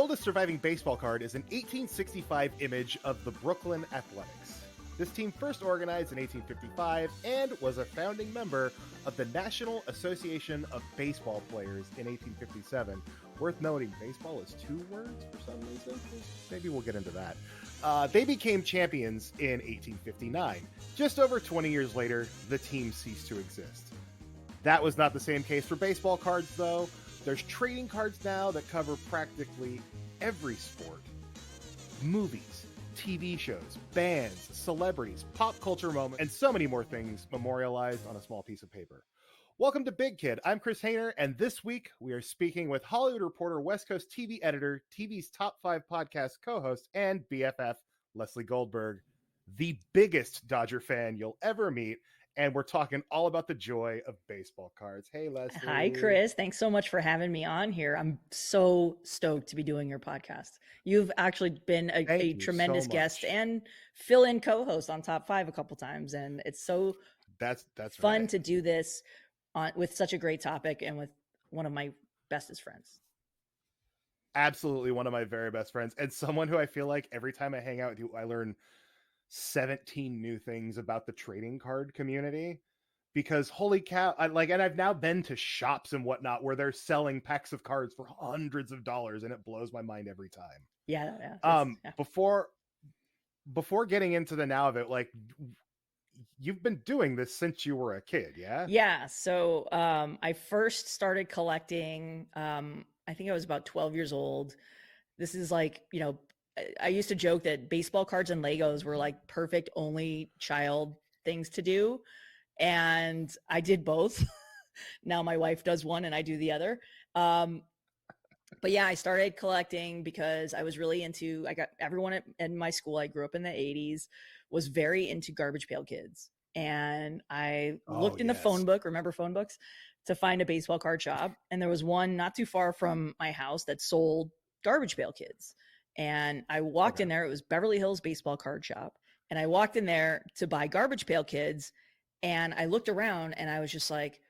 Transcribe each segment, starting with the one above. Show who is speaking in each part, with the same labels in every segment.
Speaker 1: oldest surviving baseball card is an 1865 image of the Brooklyn Athletics. This team first organized in 1855 and was a founding member of the National Association of Baseball Players in 1857. Worth noting, baseball is 2 words for some reason. Maybe we'll get into that. They became champions in 1859. Just over 20 years later, the team ceased to exist. That was not the same case for baseball cards, though. There's trading cards now that cover practically every sport. Movies, TV shows, bands, celebrities, pop culture moments, and so many more things memorialized on a small piece of paper. Welcome to Big Kid. I'm Chris Hayner, and this week we are speaking with Hollywood Reporter, West Coast TV editor, TV's Top 5 podcast co-host, and BFF, Lesley Goldberg, the biggest Dodger fan you'll ever meet. And we're talking all about the joy of baseball cards. Hey, Lesley.
Speaker 2: Hi, Chris. Thanks so much for having me on here. I'm so stoked to be doing your podcast. You've actually been a tremendous guest and fill-in co-host on Top 5 a couple times. And it's so
Speaker 1: that's
Speaker 2: fun
Speaker 1: right.
Speaker 2: to do this with such a great topic and with one of my bestest friends.
Speaker 1: Absolutely one of my very best friends. And someone who I feel like every time I hang out with you, I learn 17 new things about the trading card community, because holy cow, and I've now been to shops and whatnot where they're selling packs of cards for hundreds of dollars, and it blows my mind every time.
Speaker 2: Yeah.
Speaker 1: Before getting into the now of it, like, you've been doing this since you were a kid, yeah?
Speaker 2: Yeah. So I first started collecting, I think I was about 12 years old. This is like, I used to joke that baseball cards and Legos were like perfect only child things to do. And I did both. Now my wife does one and I do the other. But yeah, I started collecting because I was really I got everyone in my school, I grew up in the 80s, was very into Garbage Pail Kids. And I looked in the phone book, remember phone books, to find a baseball card shop. And there was one not too far from my house that sold Garbage Pail Kids. And I walked in there. It was Beverly Hills Baseball Card Shop. And I walked in there to buy Garbage Pail Kids. And I looked around and I was just like,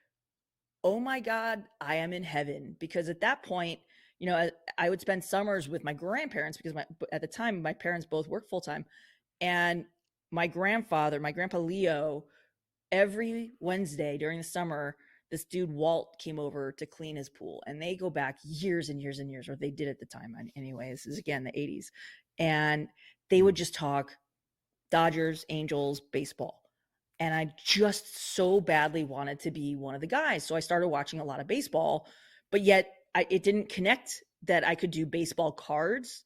Speaker 2: oh my God, I am in heaven. Because at that point, I would spend summers with my grandparents because at the time, my parents both worked full time. And my grandpa Leo, every Wednesday during the summer, this dude, Walt, came over to clean his pool. And they go back years and years and years, or they did at the time. Anyway, this is again the 80s. And they would just talk Dodgers, Angels, baseball. And I just so badly wanted to be one of the guys. So I started watching a lot of baseball, but yet it didn't connect that I could do baseball cards.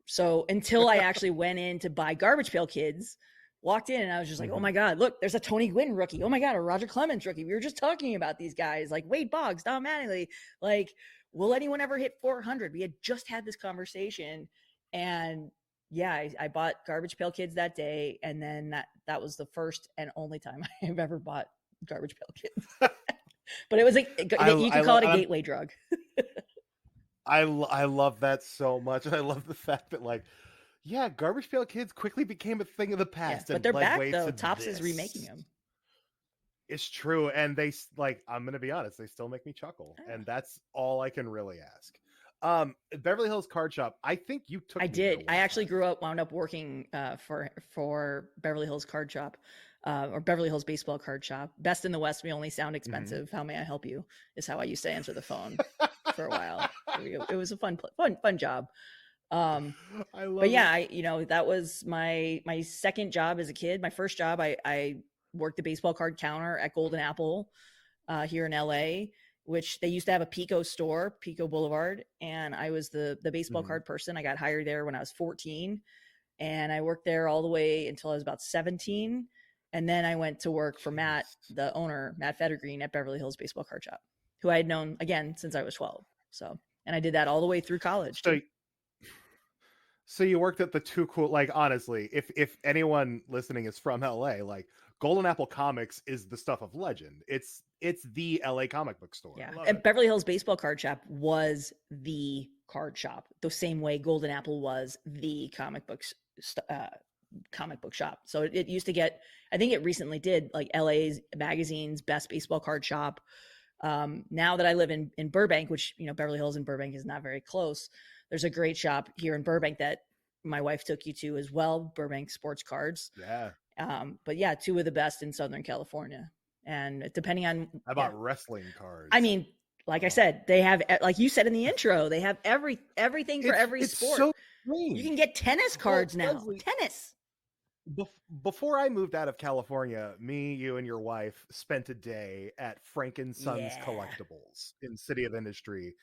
Speaker 2: So until I actually went in to buy Garbage Pail Kids, walked in and I was just like, oh my God, look, there's a Tony Gwynn rookie. Oh my God, a Roger Clemens rookie. We were just talking about these guys like Wade Boggs, Don Mattingly. Like, will anyone ever hit 400? We had just had this conversation. And yeah, I bought Garbage Pail Kids that day. And then that was the first and only time I've ever bought Garbage Pail Kids. But it was like, you can call it a gateway drug.
Speaker 1: I love that so much. I love the fact that, like, yeah, Garbage Pail Kids quickly became a thing of the past.
Speaker 2: Yeah, but they're back though. Topps is remaking them.
Speaker 1: It's true, and they, like, I'm gonna be honest, they still make me chuckle, and that's all I can really ask. Beverly Hills Card Shop, I think you took.
Speaker 2: I did. I actually wound up working for Beverly Hills Card Shop, or Beverly Hills Baseball Card Shop. Best in the West. We only sound expensive. How may I help you? Is how I used to answer the phone for a while. It was a fun job. But yeah, that was my second job as a kid. My first job, I worked the baseball card counter at Golden Apple here in LA, which they used to have a Pico store, Pico Boulevard. And I was the baseball card person. I got hired there when I was 14 and I worked there all the way until I was about 17. And then I went to work for Matt, the owner, Matt Fettergreen at Beverly Hills Baseball Card Shop, who I had known again since I was 12. And I did that all the way through college.
Speaker 1: So you worked at the two cool, like, honestly, if anyone listening is from LA, like, Golden Apple Comics is the stuff of legend. It's the LA comic book store.
Speaker 2: Yeah. And Beverly Hills Baseball Card Shop was the card shop, the same way Golden Apple was the comic book shop. So it used to get, I think it recently did, like, LA's Magazine's best baseball card shop. Now that I live in Burbank, which, Beverly Hills and Burbank is not very close, there's a great shop here in Burbank that my wife took you to as well, Burbank Sports Cards.
Speaker 1: Yeah.
Speaker 2: But yeah, two of the best in Southern California. And depending on,
Speaker 1: How about wrestling cards?
Speaker 2: I mean, like I said, they have, like you said in the intro, they have everything for every sport.
Speaker 1: So strange.
Speaker 2: You can get tennis cards now.
Speaker 1: Lesley,
Speaker 2: tennis.
Speaker 1: Before I moved out of California, me, you, and your wife spent a day at Frank and Sons Collectibles in City of Industry,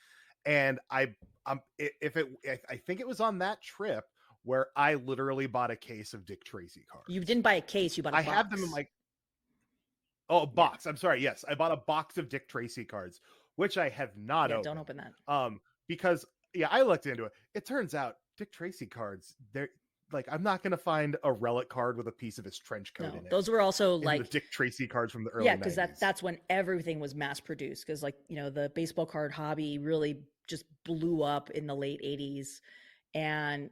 Speaker 1: and I think it was on that trip where I literally bought a case of Dick Tracy cards.
Speaker 2: You didn't buy a case; you bought a box.
Speaker 1: I have them in my a box. I'm sorry. Yes, I bought a box of Dick Tracy cards, which I have not opened.
Speaker 2: Don't open that.
Speaker 1: Because I looked into it. It turns out Dick Tracy cards, they're like, I'm not going to find a relic card with a piece of his trench coat in it.
Speaker 2: Those were also like
Speaker 1: the Dick Tracy cards from the early 90s.
Speaker 2: because that's when everything was mass produced. Because the baseball card hobby really just blew up in the late 80s, and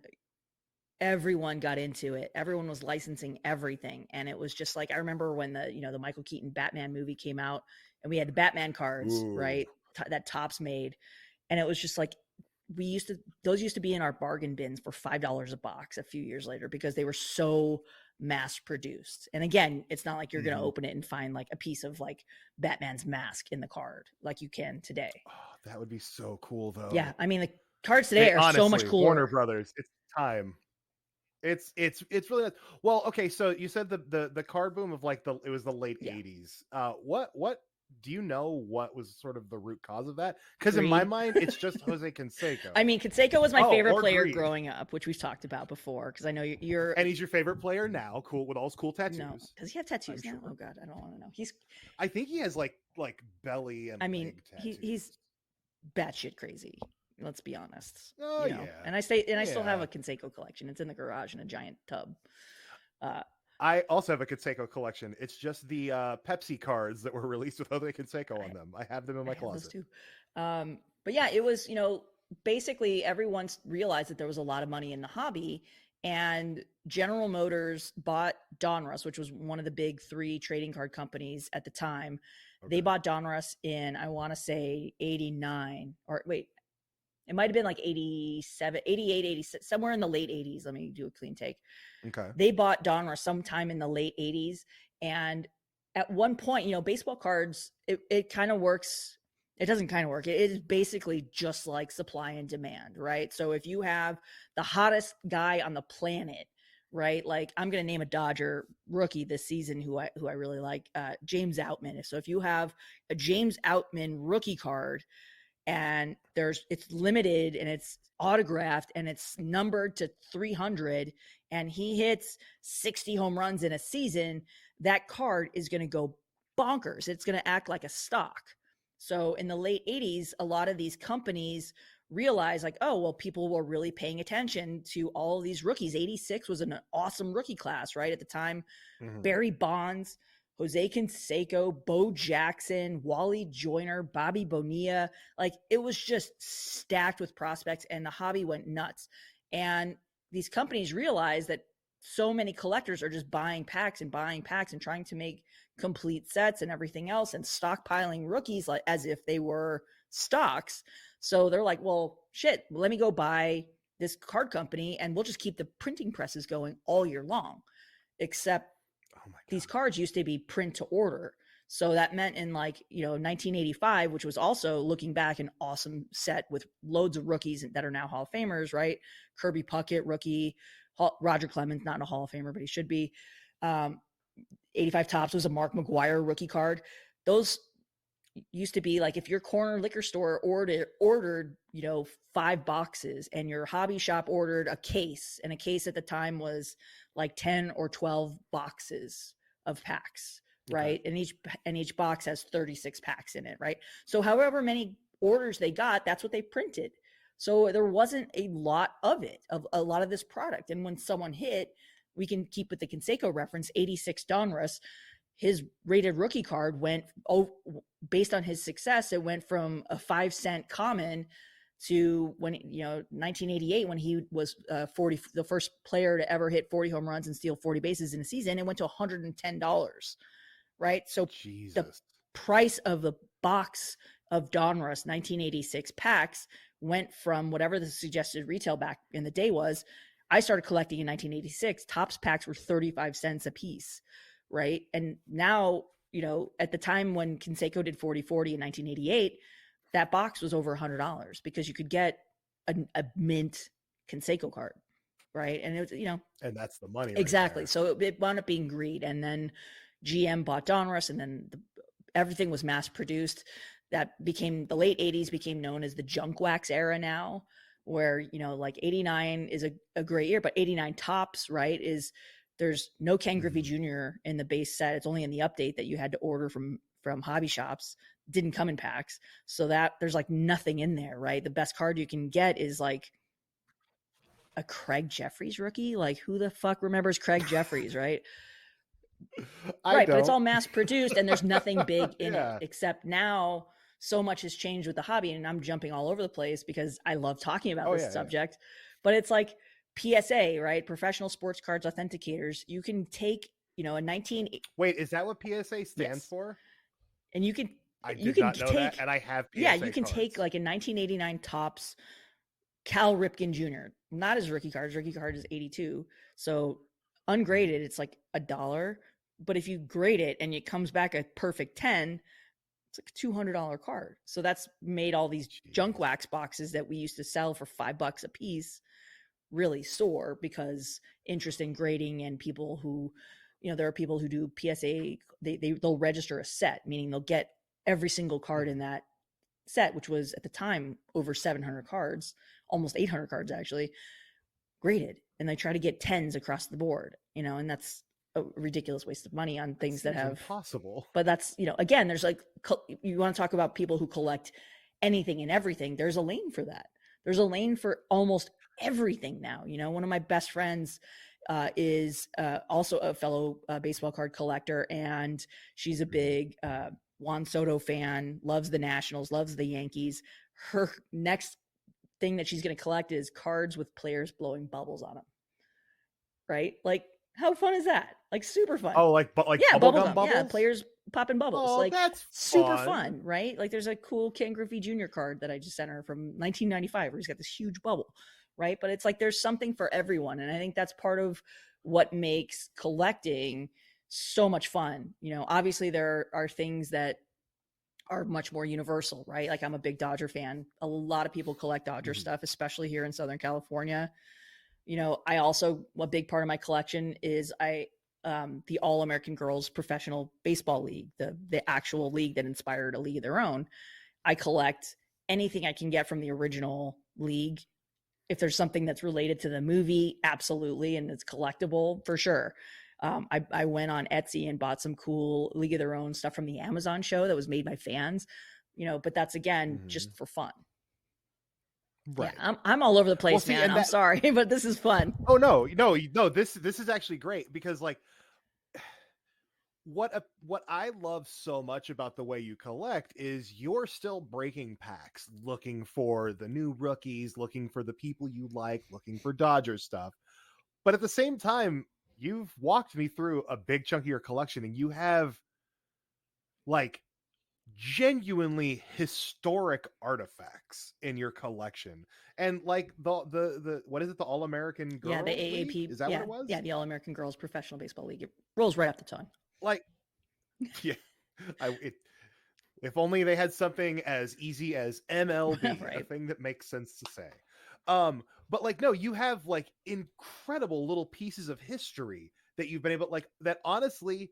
Speaker 2: everyone got into it. Everyone was licensing everything, and it was just like, I remember when the Michael Keaton Batman movie came out, and we had the Batman cards, right? That Topps made, and it was just like, those used to be in our bargain bins for $5 a box a few years later because they were so mass produced. And again, it's not like you're going to open it and find like a piece of like Batman's mask in the card like you can today.
Speaker 1: Oh, that would be so cool though.
Speaker 2: Yeah. I mean, the cards today are honestly so much cooler.
Speaker 1: Warner Brothers, it's time. It's really nice. Well, okay, so you said the card boom of like it was the late 80s. What do you know what was sort of the root cause of that? Because in my mind, it's just Jose Canseco.
Speaker 2: I mean, Canseco was my favorite player growing up, which we've talked about before. Because I know you're,
Speaker 1: and he's your favorite player now. Cool, with all his cool tattoos.
Speaker 2: No, does he have tattoos now? Sure. Oh God, I don't want to know.
Speaker 1: I think he has like belly and. I mean,
Speaker 2: he's batshit crazy. Let's be honest.
Speaker 1: Oh yeah.
Speaker 2: And I still have a Canseco collection. It's in the garage in a giant tub.
Speaker 1: I also have a Canseco collection. It's just the Pepsi cards that were released with Jose Canseco on them. I have them in my closet.
Speaker 2: Those too. But yeah, it was, basically everyone realized that there was a lot of money in the hobby, and General Motors bought Donruss, which was one of the big three trading card companies at the time. Okay. They bought Donruss in, I want to say 89, or wait, it might've been like 87, 88, 86, somewhere in the late 80s. Let me do a clean take.
Speaker 1: Okay.
Speaker 2: They bought Donruss sometime in the late 80s. And at one point, baseball cards, it kind of works. It doesn't kind of work. It is basically just like supply and demand, right? So if you have the hottest guy on the planet, right? Like, I'm going to name a Dodger rookie this season who I really like, James Outman. So if you have a James Outman rookie card, and it's limited and it's autographed and it's numbered to 300, and he hits 60 home runs in a season, that card is going to go bonkers. It's going to act like a stock. So in the late 80s, a lot of these companies realized like, oh, well, people were really paying attention to all of these rookies. 86 was an awesome rookie class, right? At the time, Barry Bonds, Jose Canseco, Bo Jackson, Wally Joyner, Bobby Bonilla. Like, it was just stacked with prospects, and the hobby went nuts. And these companies realized that so many collectors are just buying packs and trying to make complete sets and everything else, and stockpiling rookies like as if they were stocks. So they're like, well, shit, let me go buy this card company and we'll just keep the printing presses going all year long. Except these cards used to be print to order. So that meant in 1985, which was also, looking back, an awesome set with loads of rookies that are now Hall of Famers, right? Kirby Puckett, rookie. Roger Clemens, not a Hall of Famer, but he should be. 85 Topps was a Mark McGwire rookie card. Those used to be like, if your corner liquor store ordered 5 boxes, and your hobby shop ordered a case, and a case at the time was like 10 or 12 boxes of packs, right? Okay. And each box has 36 packs in it, right? So however many orders they got, that's what they printed. So there wasn't a lot of this product. And when someone hit, we can keep with the Canseco reference, 86 Donruss, his rated rookie card went, based on his success, it went from a 5-cent common to 1988, when he was the first player to ever hit 40 home runs and steal 40 bases in a season, it went to $110, right? So
Speaker 1: Jesus.
Speaker 2: The price of the box of Donruss 1986 packs went from whatever the suggested retail back in the day was. I started collecting in 1986. Topps packs were 35 cents a piece, right? And now, at the time when Canseco did 40-40 in 1988, that box was over $100 because you could get a mint Canseco card, right? And it was,
Speaker 1: and that's the money,
Speaker 2: exactly.
Speaker 1: Right
Speaker 2: so it wound up being greed, and then GM bought Donruss, and then everything was mass produced. That became, the late 80s became known as the junk wax era now, where, like 89 is a great year, but 89 Topps, right, there's no Ken Griffey Jr. in the base set. It's only in the update that you had to order from hobby shops. Didn't come in packs. So that there's like nothing in there, right? The best card you can get is like a Craig Jeffries rookie. Like, who the fuck remembers Craig Jeffries, right? Right, but it's all mass produced and there's nothing big in it, except now so much has changed with the hobby, and I'm jumping all over the place because I love talking about this subject. But it's like PSA, right? Professional Sports Cards Authenticators. You can take, a 19.
Speaker 1: Wait, is that what PSA stands for?
Speaker 2: And you can.
Speaker 1: I did not know that, and I have PSA
Speaker 2: you can take like a 1989 Topps Cal Ripken Jr. Not his rookie cards. Rookie card is 82. So ungraded, it's like $1. But if you grade it and it comes back a perfect 10, it's like a $200 card. So that's made all these junk wax boxes that we used to sell for $5 a piece really soar, because interest in grading, and people who, there are people who do PSA, they'll register a set, meaning they'll get every single card in that set, which was at the time over 700 cards, almost 800 cards actually, graded, and they try to get 10s across the board, and that's a ridiculous waste of money on things that have
Speaker 1: impossible.
Speaker 2: But that's, again, there's like, you want to talk about people who collect anything and everything. There's a lane for that. There's a lane for almost everything now. One of my best friends is also a fellow baseball card collector, and she's a big Juan Soto fan, loves the Nationals, loves the Yankees. Her next thing that she's going to collect is cards with players blowing bubbles on them. Right? Like, how fun is that? Like, super fun.
Speaker 1: Oh, like bubblegum bubbles?
Speaker 2: Yeah, players popping bubbles.
Speaker 1: Oh,
Speaker 2: like,
Speaker 1: that's
Speaker 2: super fun, right? Like, there's a cool Ken Griffey Jr. card that I just sent her from 1995 where he's got this huge bubble, right? But it's like there's something for everyone. And I think that's part of what makes collecting so much fun. Obviously there are things that are much more universal, right? Like, I'm a big Dodger fan. A lot of people collect Dodger stuff, especially here in Southern California. I also, a big part of my collection is the All-American Girls Professional Baseball League, the actual league that inspired a league of their own. I collect anything I can get from the original league. If there's something that's related to the movie, absolutely, and it's collectible for sure. I went on Etsy and bought some cool League of Their Own stuff from the Amazon show that was made by fans, but that's, again, just for fun.
Speaker 1: Right.
Speaker 2: Yeah, I'm all over the place, man. I'm sorry, but this is fun.
Speaker 1: Oh, no. This is actually great, because like what I love so much about the way you collect is you're still breaking packs, looking for the new rookies, looking for the people you like, looking for Dodgers stuff. But at the same time, you've walked me through a big chunk of your collection, and you have like genuinely historic artifacts in your collection. And like the what is it, the All-American Girls?
Speaker 2: Yeah, the AAP.
Speaker 1: League? Is that what it was?
Speaker 2: Yeah, the All-American Girls Professional Baseball League. It rolls right off the tongue.
Speaker 1: Like, yeah, if only they had something as easy as MLB,
Speaker 2: right.
Speaker 1: A thing that makes sense to say. But like, no, you have like incredible little pieces of history that you've been able, like, that honestly,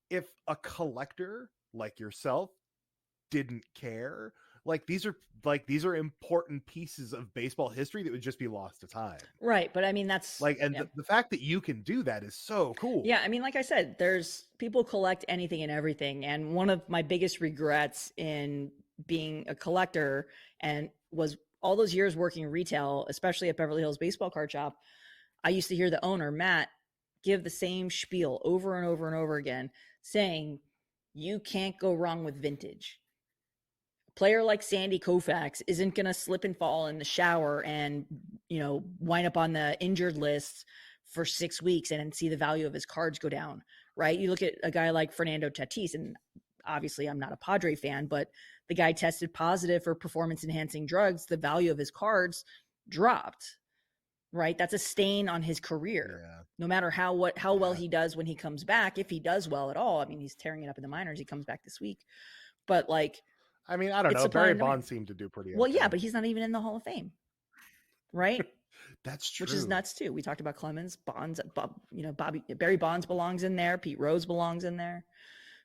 Speaker 1: if a collector like yourself didn't care, like these are important pieces of baseball history that would just be lost to time.
Speaker 2: Right. But I mean, that's
Speaker 1: like, and the fact that you can do that is so cool.
Speaker 2: Yeah. I mean, like I said, there's people collect anything and everything. And one of my biggest regrets in being a collector and was all those years working retail, especially at Beverly Hills Baseball Card Shop, I used to hear the owner, Matt, give the same spiel over and over and over again, saying, you can't go wrong with vintage. A player like Sandy Koufax isn't going to slip and fall in the shower and, wind up on the injured list for 6 weeks and see the value of his cards go down, right? You look at a guy like Fernando Tatis, and obviously I'm not a Padre fan, but the guy tested positive for performance enhancing drugs. The value of his cards dropped, right? That's a stain on his career.
Speaker 1: Yeah.
Speaker 2: No matter how well he does when he comes back, if he does well at all. I mean, he's tearing it up in the minors. He comes back this week. But like,
Speaker 1: I mean, I don't
Speaker 2: it's
Speaker 1: know.
Speaker 2: supply
Speaker 1: Barry
Speaker 2: and demand.
Speaker 1: Bonds seemed to do pretty okay.
Speaker 2: Well, yeah, but he's not even in the Hall of Fame, right?
Speaker 1: That's true.
Speaker 2: Which is nuts too. We talked about Clemens, Bonds, Barry Bonds belongs in there. Pete Rose belongs in there.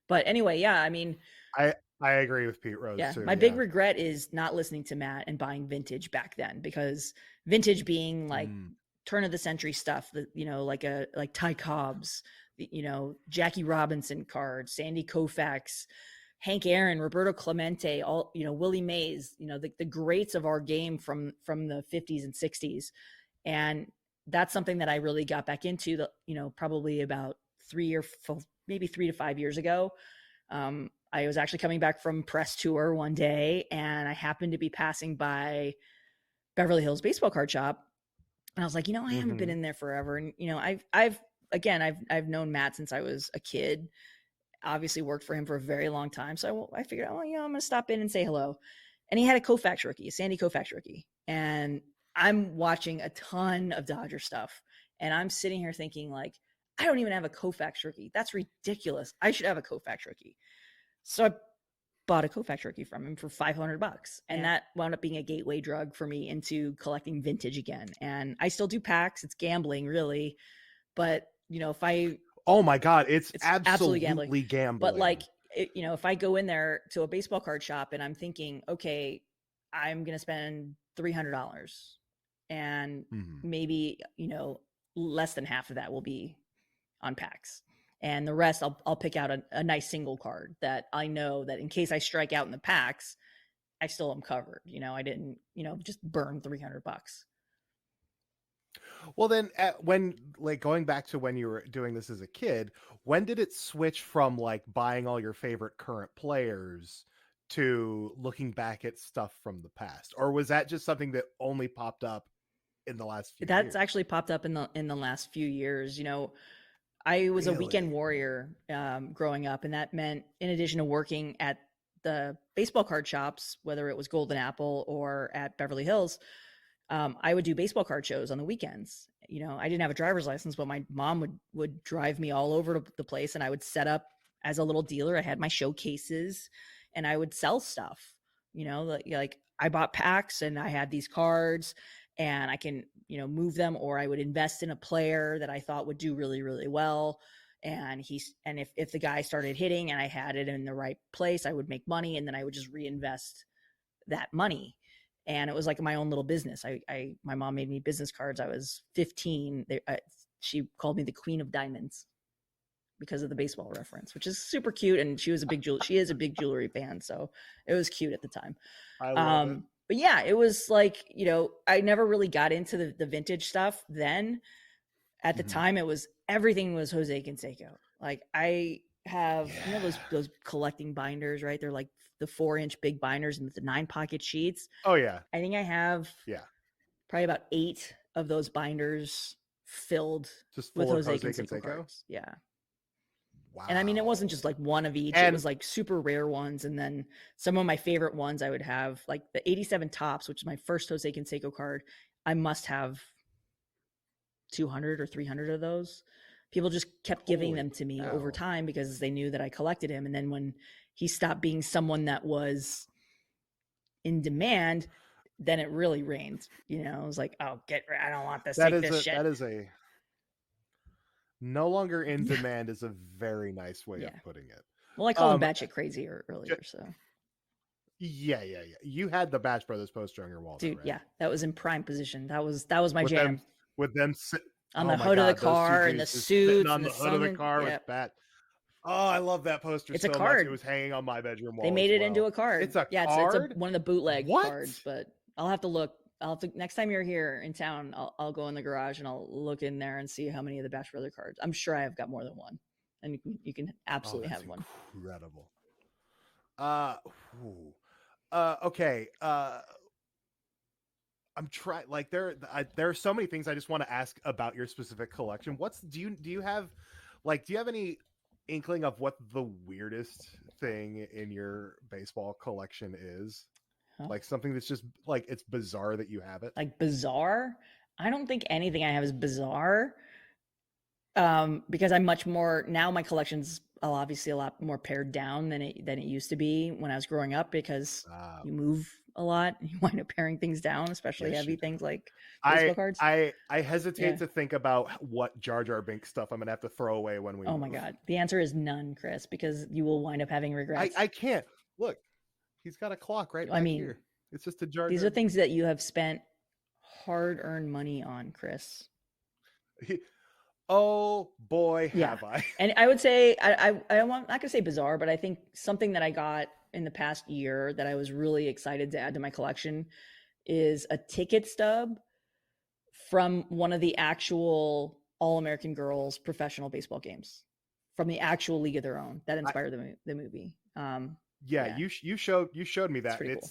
Speaker 2: But anyway, yeah, I mean,
Speaker 1: I agree with Pete Rose too.
Speaker 2: My big regret is not listening to Matt and buying vintage back then, because vintage being like turn of the century stuff, that, you know, like Ty Cobb's, you know, Jackie Robinson cards, Sandy Koufax, Hank Aaron, Roberto Clemente, all, you know, Willie Mays, you know, the greats of our game from the 50s and 60s. And that's something that I really got back into, you know, probably about 3 to 5 years ago. I was actually coming back from press tour one day, and I happened to be passing by Beverly Hills Baseball Card Shop, and I was like, you know, I haven't been in there forever, and you know, I've known Matt since I was a kid. Obviously, worked for him for a very long time, so I figured, oh, you know, I'm gonna stop in and say hello. And he had a Koufax rookie, a Sandy Koufax rookie, and I'm watching a ton of Dodger stuff, and I'm sitting here thinking, like, I don't even have a Koufax rookie. That's ridiculous. I should have a Koufax rookie. So I bought a Koufax rookie from him for $500, and that wound up being a gateway drug for me into collecting vintage again. And I still do packs. It's gambling, really, but you know,
Speaker 1: oh my god, it's absolutely gambling.
Speaker 2: But like, you know, if I go in there to a baseball card shop and I'm thinking, okay, I'm gonna spend $300, and maybe, you know, less than half of that will be on packs, and the rest I'll pick out a nice single card that I know that in case I strike out in the packs, I still am covered. You know, I didn't, you know, just burn $300.
Speaker 1: Well, then when, like, going back to when you were doing this as a kid, when did it switch from like buying all your favorite current players to looking back at stuff from the past? Or was that just something that only popped up in the last few years?
Speaker 2: That's actually popped up in the last few years. You know, I was a weekend warrior growing up, and that meant, in addition to working at the baseball card shops, whether it was Golden Apple or at Beverly Hills, I would do baseball card shows on the weekends. You know, I didn't have a driver's license, but my mom would drive me all over the place, and I would set up as a little dealer. I had my showcases, and I would sell stuff. You know, like I bought packs, and I had these cards, and I can, you know, move them, or I would invest in a player that I thought would do really, really well. And if the guy started hitting and I had it in the right place, I would make money, and then I would just reinvest that money. And it was like my own little business. My mom made me business cards. I was 15. She called me the Queen of Diamonds because of the baseball reference, which is super cute. And she is a big jewelry fan, so it was cute at the time.
Speaker 1: I love it.
Speaker 2: But yeah, it was like, you know, I never really got into the vintage stuff then. At the time, everything was Jose Canseco. Like, I have, you know, those collecting binders, right? They're like the 4-inch big binders and the 9-pocket sheets.
Speaker 1: Oh yeah.
Speaker 2: I think I have probably about 8 of those binders filled
Speaker 1: just
Speaker 2: with Jose Canseco cards. Yeah. Wow. And I mean, it wasn't just like one of each. It was like super rare ones. And then some of my favorite ones I would have, like the 87 Topps, which is my first Jose Canseco card. I must have 200 or 300 of those. People just kept giving them to me over time because they knew that I collected him. And then when he stopped being someone that was in demand, then it really rained. You know, it was like, oh, I don't want this. Take this shit.
Speaker 1: That is no longer in demand is a very nice way of putting it.
Speaker 2: Well, I called him batshit crazy earlier, so.
Speaker 1: Yeah. You had the Batch Brothers poster on your wall,
Speaker 2: dude.
Speaker 1: Right?
Speaker 2: Yeah, that was in prime position. That was my jam.
Speaker 1: With them
Speaker 2: on the hood of the car and the suits
Speaker 1: on the hood of the car with Bat. Oh, I love that poster.
Speaker 2: It's so a card.
Speaker 1: Much. It was hanging on my bedroom wall.
Speaker 2: They made it into a card.
Speaker 1: It's a card.
Speaker 2: It's one of the bootleg cards. But I'll have to look. Next time you're here in town, I'll go in the garage and I'll look in there and see how many of the Batch Brother cards. I'm sure I've got more than one, and you can absolutely have one.
Speaker 1: Incredible. Okay. I'm trying. Like there are so many things I just want to ask about your specific collection. Do you have any inkling of what the weirdest thing in your baseball collection is?
Speaker 2: Huh?
Speaker 1: Like something that's just like it's bizarre that you have it.
Speaker 2: Like bizarre? I don't think anything I have is bizarre. Because I'm much more now. My collection's obviously a lot more pared down than it used to be when I was growing up because
Speaker 1: Uh,
Speaker 2: you move a lot and you wind up paring things down, especially
Speaker 1: yes, you
Speaker 2: heavy
Speaker 1: do.
Speaker 2: things like
Speaker 1: I
Speaker 2: baseball cards.
Speaker 1: I hesitate
Speaker 2: Yeah.
Speaker 1: to think about what Jar Jar Binks stuff I'm gonna have to throw away when we
Speaker 2: Oh my
Speaker 1: move.
Speaker 2: God. The answer is none, Chris, because you will wind up having regrets.
Speaker 1: I can't look. He's got a clock right
Speaker 2: I
Speaker 1: back
Speaker 2: mean,
Speaker 1: here. It's just a Jar
Speaker 2: these are
Speaker 1: Jar.
Speaker 2: things that you have spent hard earned money on, Chris.
Speaker 1: Oh boy,
Speaker 2: Yeah.
Speaker 1: have I!
Speaker 2: And I would say I'm not gonna say bizarre, but I think something that I got in the past year that I was really excited to add to my collection is a ticket stub from one of the actual All American Girls professional baseball games from the actual league of their own that
Speaker 1: I
Speaker 2: inspired the movie.
Speaker 1: yeah,
Speaker 2: Yeah,
Speaker 1: you showed me
Speaker 2: it's
Speaker 1: that,
Speaker 2: pretty
Speaker 1: and
Speaker 2: cool.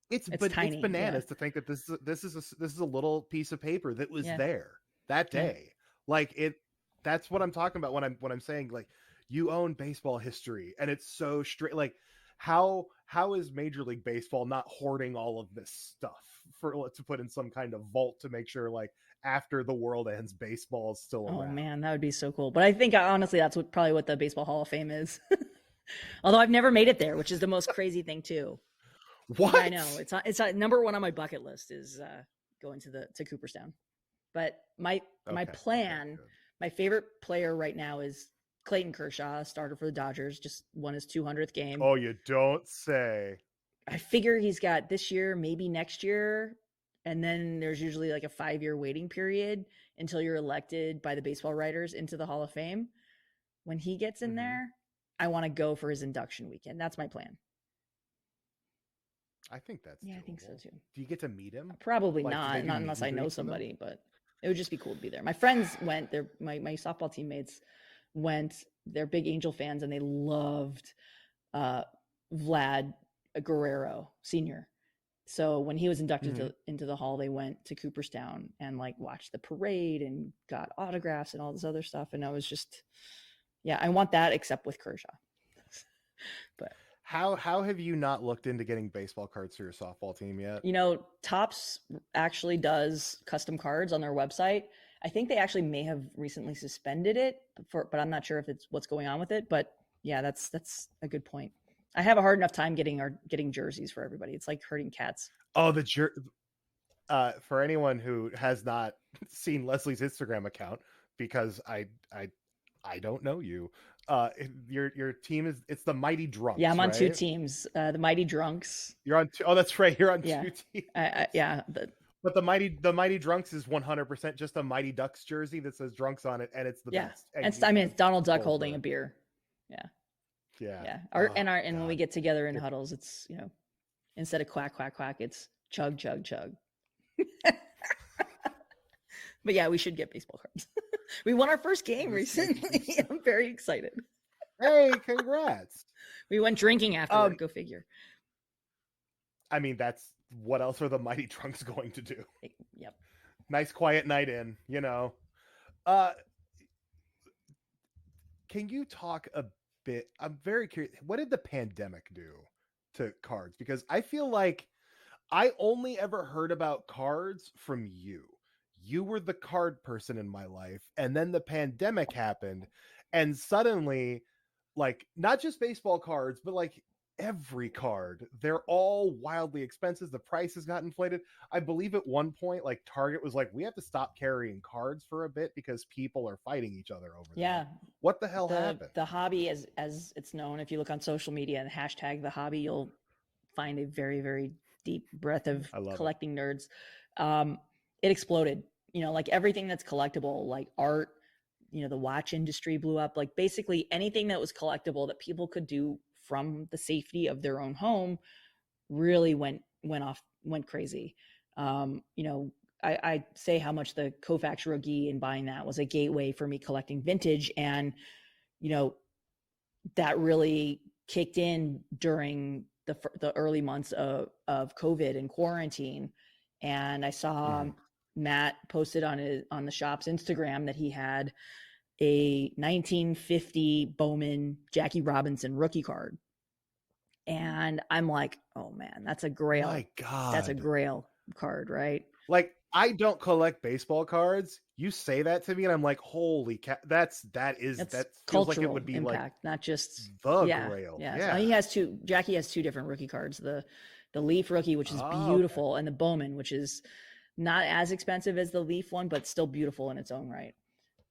Speaker 2: It's
Speaker 1: it's
Speaker 2: tiny. Yeah,
Speaker 1: bananas to think that this is a little piece of paper that was
Speaker 2: yeah,
Speaker 1: there that
Speaker 2: yeah.
Speaker 1: day. Like it, that's what I'm talking about when I'm saying like you own baseball history, and it's so straight. Like how is Major League Baseball not hoarding all of this stuff for to put in some kind of vault to make sure like after the world ends, baseball is still
Speaker 2: Oh
Speaker 1: around?
Speaker 2: man, that would be so cool. But I think honestly, that's probably what the Baseball Hall of Fame is. Although I've never made it there, which is the most crazy thing too. Yeah, I know.
Speaker 1: What?
Speaker 2: It's number one on my bucket list is going to Cooperstown. But my
Speaker 1: Okay, okay,
Speaker 2: plan,
Speaker 1: good.
Speaker 2: my favorite player right now is Clayton Kershaw, starter for the Dodgers, just won his 200th game.
Speaker 1: Oh, you don't say.
Speaker 2: I figure he's got this year, maybe next year, and then there's usually like a 5-year waiting period until you're elected by the baseball writers into the Hall of Fame. When he gets in
Speaker 1: Hmm.
Speaker 2: there, I want to go for his induction weekend. That's my plan.
Speaker 1: I think that's
Speaker 2: Yeah, I think so
Speaker 1: doable.
Speaker 2: too.
Speaker 1: Do you get to meet him?
Speaker 2: Probably
Speaker 1: Like, do they
Speaker 2: not,
Speaker 1: do
Speaker 2: not
Speaker 1: meet
Speaker 2: unless
Speaker 1: and
Speaker 2: I know
Speaker 1: greets with him?
Speaker 2: somebody, but it would just be cool to be there. My friends went. My softball teammates went. They're big Angel fans, and they loved uh, Vlad Guerrero Sr. So when he was inducted
Speaker 1: Hmm.
Speaker 2: into the hall, they went to Cooperstown and like watched the parade and got autographs and all this other stuff. And I was just, yeah, I want that except with Kershaw. But
Speaker 1: How have you not looked into getting baseball cards for your softball team yet?
Speaker 2: Topps actually does custom cards on their website. I think they actually may have recently suspended it but I'm not sure if it's what's going on with it. But yeah, that's a good point. I have a hard enough time getting jerseys for everybody. It's like herding cats.
Speaker 1: Oh, for anyone who has not seen Leslie's Instagram account, because I don't know you. Your team is it's the Mighty
Speaker 2: Yeah, I'm
Speaker 1: Drunks,
Speaker 2: on two
Speaker 1: right?
Speaker 2: teams. The Mighty Drunks.
Speaker 1: You're on two, oh, that's right. You're on
Speaker 2: Yeah,
Speaker 1: two teams.
Speaker 2: yeah.
Speaker 1: But the Mighty Drunks is 100% just a Mighty Ducks jersey that says Drunks on it, and it's the
Speaker 2: Yeah,
Speaker 1: best. And
Speaker 2: it's
Speaker 1: you
Speaker 2: I mean
Speaker 1: have
Speaker 2: it's Donald Duck holding a
Speaker 1: Goldberg.
Speaker 2: beer. Yeah,
Speaker 1: Yeah.
Speaker 2: yeah.
Speaker 1: Oh
Speaker 2: And when we
Speaker 1: God.
Speaker 2: get together in
Speaker 1: It,
Speaker 2: huddles, it's instead of quack quack quack, it's chug chug chug. But yeah, we should get baseball cards. We won our first game
Speaker 1: this makes me
Speaker 2: recently.
Speaker 1: so.
Speaker 2: I'm very excited.
Speaker 1: Hey, congrats.
Speaker 2: We went drinking afterward.
Speaker 1: Um,
Speaker 2: Go figure.
Speaker 1: I mean, that's what else are the Mighty Drunks going to do?
Speaker 2: Yep.
Speaker 1: Nice quiet night in. Uh, can you talk a bit? I'm very curious. What did the pandemic do to cards? Because I feel like I only ever heard about cards from you. You were the card person in my life, and then the pandemic happened, and suddenly, like, not just baseball cards, but like every card, they're all wildly expensive. The prices got inflated. I believe at one point, like, Target was like, we have to stop carrying cards for a bit because people are fighting each other over them.
Speaker 2: Yeah.
Speaker 1: What the hell
Speaker 2: The
Speaker 1: happened?
Speaker 2: the hobby, as it's known, if you look on social media and hashtag the hobby, you'll find a very, very deep breadth of
Speaker 1: I love it.
Speaker 2: collecting nerds. Um, it exploded. Like everything that's collectible, like art, the watch industry blew up. Like basically anything that was collectible that people could do from the safety of their own home really went crazy. I say how much the Kofax Rogi and buying that was a gateway for me collecting vintage, and you know that really kicked in during the early months of COVID and quarantine. And I saw
Speaker 1: Mhm.
Speaker 2: Matt posted on the shop's Instagram that he had a 1950 Bowman Jackie Robinson rookie card. And I'm like, oh man, that's a grail.
Speaker 1: My God.
Speaker 2: That's a grail card, right?
Speaker 1: Like, I don't collect baseball cards. You say that to me, and I'm like, holy cat! That feels like it would be
Speaker 2: impact,
Speaker 1: like
Speaker 2: not just
Speaker 1: the grail.
Speaker 2: Yeah.
Speaker 1: Yeah.
Speaker 2: So he has two. Jackie has two different rookie cards: the Leaf rookie, which is beautiful, and the Bowman, which is not as expensive as the Leaf one, but still beautiful in its own right.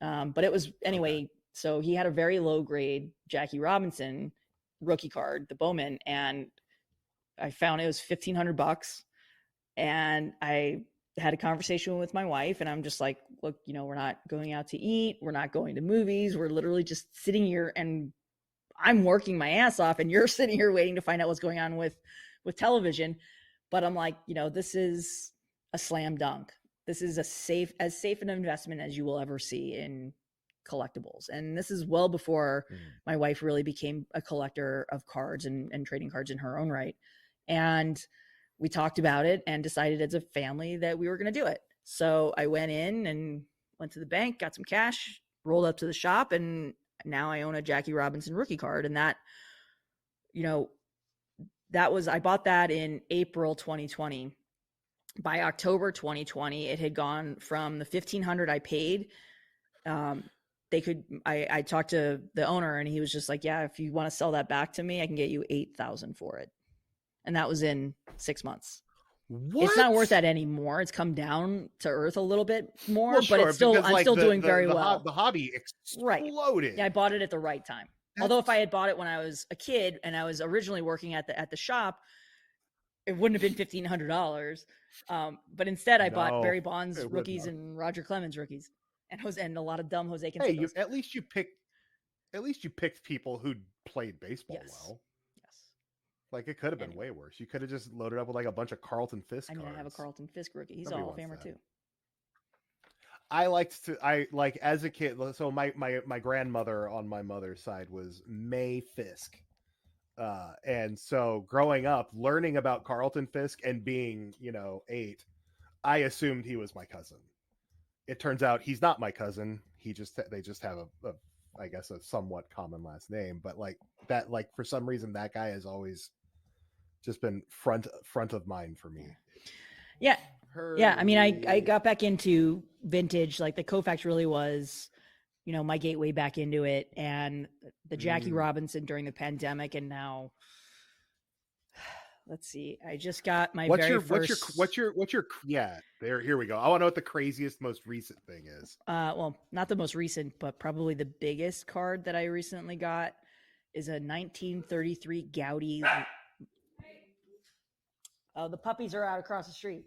Speaker 2: But it was anyway. Okay. So he had a very low grade Jackie Robinson rookie card, the Bowman, and I found it was $1,500, and I had a conversation with my wife, and I'm just like, look, we're not going out to eat. We're not going to movies. We're literally just sitting here, and I'm working my ass off, and you're sitting here waiting to find out what's going on with television. But I'm like, this is a slam dunk. This is as safe an investment as you will ever see in collectibles. And this is well before my wife really became a collector of cards and trading cards in her own right. And we talked about it and decided as a family that we were going to do it. So I went in and went to the bank, got some cash, rolled up to the shop, and now I own a Jackie Robinson rookie card. And that, I bought that in April 2020. By October 2020, it had gone from the $1,500 I paid. I talked to the owner, and he was just like, yeah, if you want to sell that back to me, I can get you $8,000 for it. And that was in 6 months. What? It's not worth that anymore. It's come down to earth a little bit more, but it's still, I'm still doing very well.
Speaker 1: The hobby exploded.
Speaker 2: Right. Yeah, I bought it at the right time. Although if I had bought it when I was a kid and I was originally working at the shop, it wouldn't have been $1,500. But instead I bought Barry Bonds rookies and Roger Clemens rookies and a lot of dumb Jose Canseco's.
Speaker 1: Hey, at least you picked people who played baseball well. Like, it could have been way worse. You could have just loaded up with like a bunch of Carlton Fisk cards.
Speaker 2: I have a Carlton Fisk rookie. He's a Hall of Famer too.
Speaker 1: I like as a kid. So my grandmother on my mother's side was Mae Fisk. And so growing up, learning about Carlton Fisk and being, 8, I assumed he was my cousin. It turns out he's not my cousin. They just have I guess a somewhat common last name, but for some reason that guy has always just been front of mind for me.
Speaker 2: Yeah. Yeah. I mean, I got back into vintage. Like the Koufax really was, my gateway back into it, and the Jackie Robinson during the pandemic. And now let's see, I just got my
Speaker 1: what's your here we go. I want to know what the craziest, most recent thing is.
Speaker 2: Well, not the most recent, but probably the biggest card that I recently got is a 1933 Gowdy. Oh, the puppies are out across the street.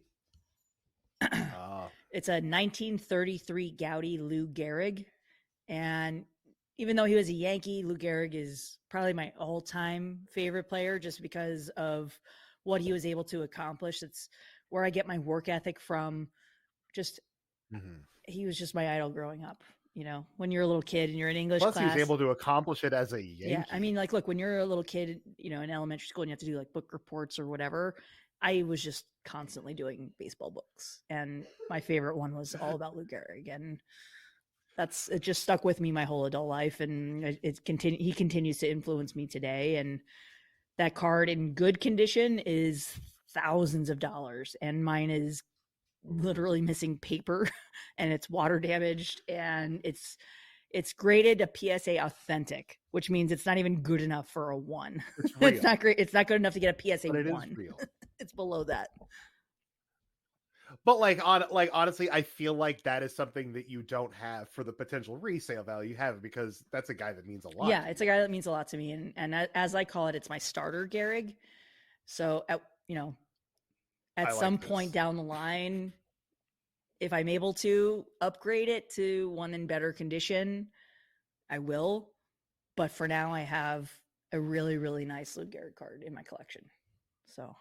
Speaker 2: It's a 1933 Gowdy Lou Gehrig. And even though he was a Yankee, Lou Gehrig is probably my all-time favorite player just because of what he was able to accomplish. It's where I get my work ethic from. He was just my idol growing up. When you're a little kid and you're in English class.
Speaker 1: He was able to accomplish it as a Yankee.
Speaker 2: Yeah, I mean, look, when you're a little kid, in elementary school and you have to do book reports or whatever, I was just constantly doing baseball books. And my favorite one was all about Lou Gehrig. And it just stuck with me my whole adult life. And he continues to influence me today. And that card in good condition is thousands of dollars. And mine is literally missing paper and it's water damaged, and it's graded a PSA authentic, which means it's not even good enough for a 1. It's not great. It's not good enough to get a PSA 1. It's below that.
Speaker 1: But honestly, I feel like that is something that you don't have for the potential resale value you have, because that's a guy that means a lot.
Speaker 2: Yeah, it's a guy that means a lot to me, and as I call it, it's my starter Gehrig. So at some point down the line, if I'm able to upgrade it to one in better condition, I will. But for now, I have a really, really nice Lou Gehrig card in my collection. So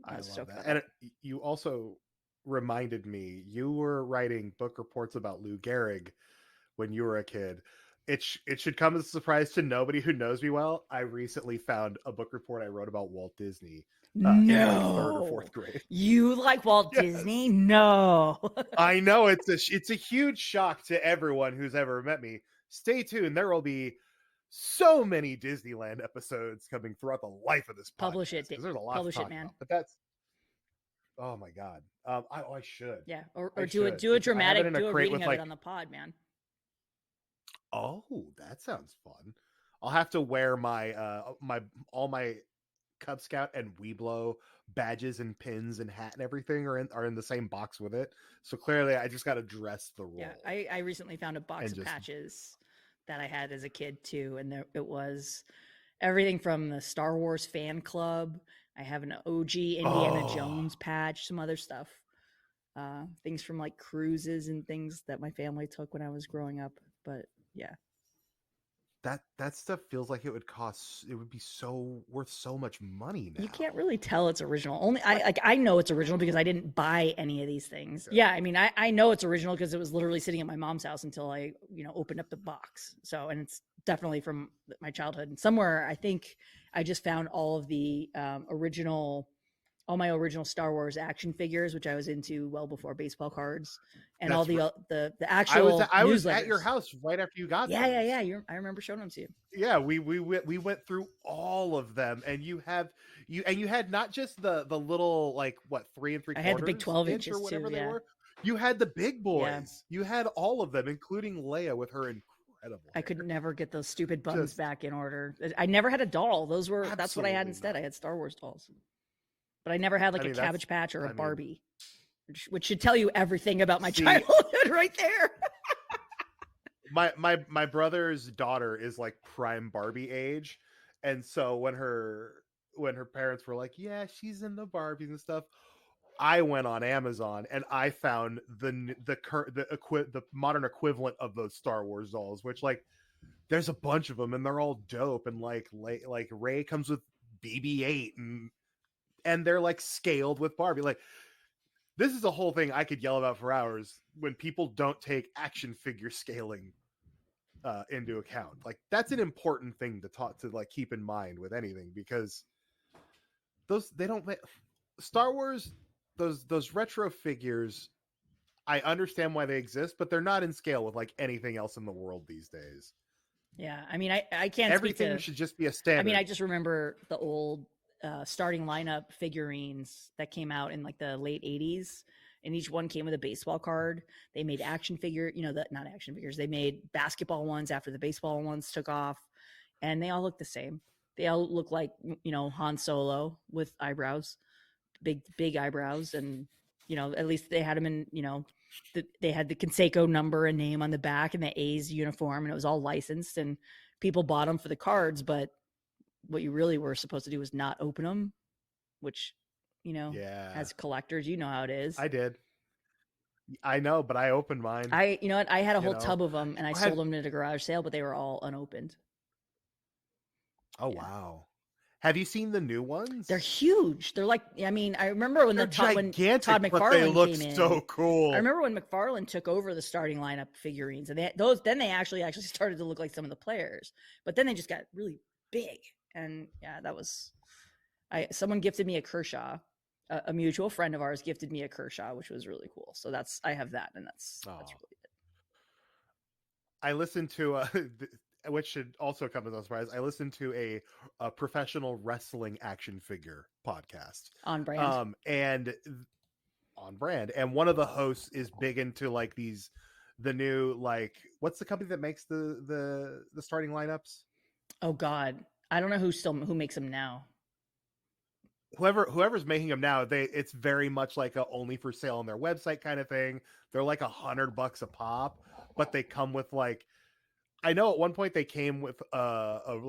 Speaker 2: I love that.
Speaker 1: And you also reminded me, you were writing book reports about Lou Gehrig when you were a kid. It should come as a surprise to nobody who knows me well. I recently found a book report I wrote about Walt Disney. In 3rd or 4th grade.
Speaker 2: You like Walt Disney? No.
Speaker 1: I know it's a huge shock to everyone who's ever met me. stay tuned. There will be so many Disneyland episodes coming throughout the life of this
Speaker 2: Publish
Speaker 1: podcast
Speaker 2: it.
Speaker 1: because there's a lot to
Speaker 2: Publish it,
Speaker 1: talk
Speaker 2: man.
Speaker 1: about. But that's oh my god. I should.
Speaker 2: Yeah,
Speaker 1: I
Speaker 2: do
Speaker 1: should.
Speaker 2: a
Speaker 1: I have it
Speaker 2: dramatic,
Speaker 1: in a
Speaker 2: do a
Speaker 1: crate
Speaker 2: reading
Speaker 1: with
Speaker 2: of it
Speaker 1: like.
Speaker 2: on the pod, man.
Speaker 1: Oh, that sounds fun. I'll have to wear my all my Cub Scout and Weeblo badges and pins and hat and everything are in the same box with it. So clearly, I just got to dress the role.
Speaker 2: Yeah, I recently found a box of patches that I had as a kid too, and it was everything from the Star Wars fan club. I have an OG Indiana Jones patch, some other stuff, things from like cruises and things that my family took when I was growing up. But yeah.
Speaker 1: That stuff feels like it would be so worth so much money now.
Speaker 2: You can't really tell it's original. Only I know it's original because I didn't buy any of these things. Okay. Yeah, I mean I know it's original because it was literally sitting at my mom's house until I opened up the box. So, and it's definitely from my childhood. And somewhere I think I just found all of the all my original Star Wars action figures, which I was into well before baseball cards, and all the actual.
Speaker 1: I was at your house right after you got them.
Speaker 2: Yeah. I remember showing them to you.
Speaker 1: Yeah, we went through all of them, and you had not just the little like what 3 3/4.
Speaker 2: I had the big 12 inches
Speaker 1: or whatever
Speaker 2: too,
Speaker 1: they were. You had the big boys. Yeah. You had all of them, including Leia with her incredible.
Speaker 2: I could never get those stupid buttons back in order. I never had a doll. That's what I had instead. I had Star Wars dolls. But I never had a Cabbage Patch or a Barbie, which should tell you everything about my childhood right there.
Speaker 1: my brother's daughter is like prime Barbie age, and so when her parents were like, yeah, she's in the Barbies and stuff, I went on Amazon and I found the modern equivalent of those Star Wars dolls, which like there's a bunch of them and they're all dope, and like Rey comes with BB-8 and they're like scaled with Barbie. Like, this is a whole thing I could yell about for hours when people don't take action figure scaling into account. Like, that's an important thing to like keep in mind with anything, because they don't make Star Wars, those retro figures. I understand why they exist, but they're not in scale with like anything else in the world these days.
Speaker 2: Yeah, I mean, I can't.
Speaker 1: Everything should just be a standard.
Speaker 2: I mean, I just remember the old starting lineup figurines that came out in like the late 80s, and each one came with a baseball card. They made action figure, not action figures. They made basketball ones after the baseball ones took off, and they all look the same. They all look like, Han Solo with eyebrows, big eyebrows. And, at least they had them in, they had the Conseco number and name on the back and the A's uniform, and it was all licensed, and people bought them for the cards. But what you really were supposed to do was not open them, which, as collectors, how it is.
Speaker 1: I did. I know, but I opened mine.
Speaker 2: I had a whole tub of them, and I sold them at a garage sale, but they were all unopened.
Speaker 1: Oh, yeah. Wow. Have you seen the new ones?
Speaker 2: They're huge. They're like, I mean, I remember when when Todd McFarlane
Speaker 1: they look
Speaker 2: came in.
Speaker 1: So cool.
Speaker 2: I remember when McFarlane took over the starting lineup figurines, and then they actually started to look like some of the players, but then they just got really big. And yeah, that was, someone gifted me a Kershaw, a mutual friend of ours gifted me a Kershaw, which was really cool. So I have that, and that's really good.
Speaker 1: I listened to which should also come as a surprise. I listened to a professional wrestling action figure podcast
Speaker 2: on brand,
Speaker 1: and one of the hosts is big into like the new, like, what's the company that makes the starting lineups?
Speaker 2: Oh God, I don't know who makes them now.
Speaker 1: Whoever's making them now, it's very much like a only for sale on their website kind of thing. They're like $100 a pop, but they come with like, I know at one point they came with a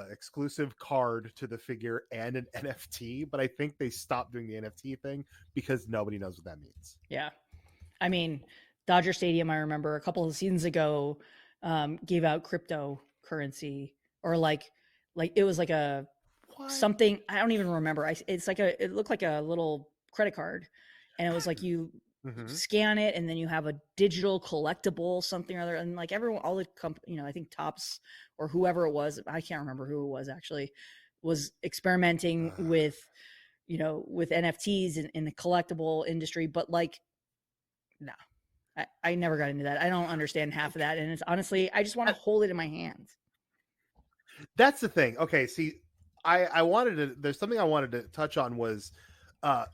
Speaker 1: exclusive card to the figure and an NFT, but I think they stopped doing the NFT thing because nobody knows what that means.
Speaker 2: Yeah, I mean, Dodger Stadium, I remember a couple of seasons ago, gave out cryptocurrency, or like it was like a something, I don't even remember. It looked like a little credit card, and it was like you scan it, and then you have a digital collectible something or other, and like all the I think Topps or whoever it was, I can't remember who it was actually, was experimenting with NFTs in the collectible industry, but like, no, I never got into that. I don't understand half of that. And it's honestly, I just want to hold it in my hands.
Speaker 1: That's the thing. Okay, see, I wanted to. There's something I wanted to touch on was, uh,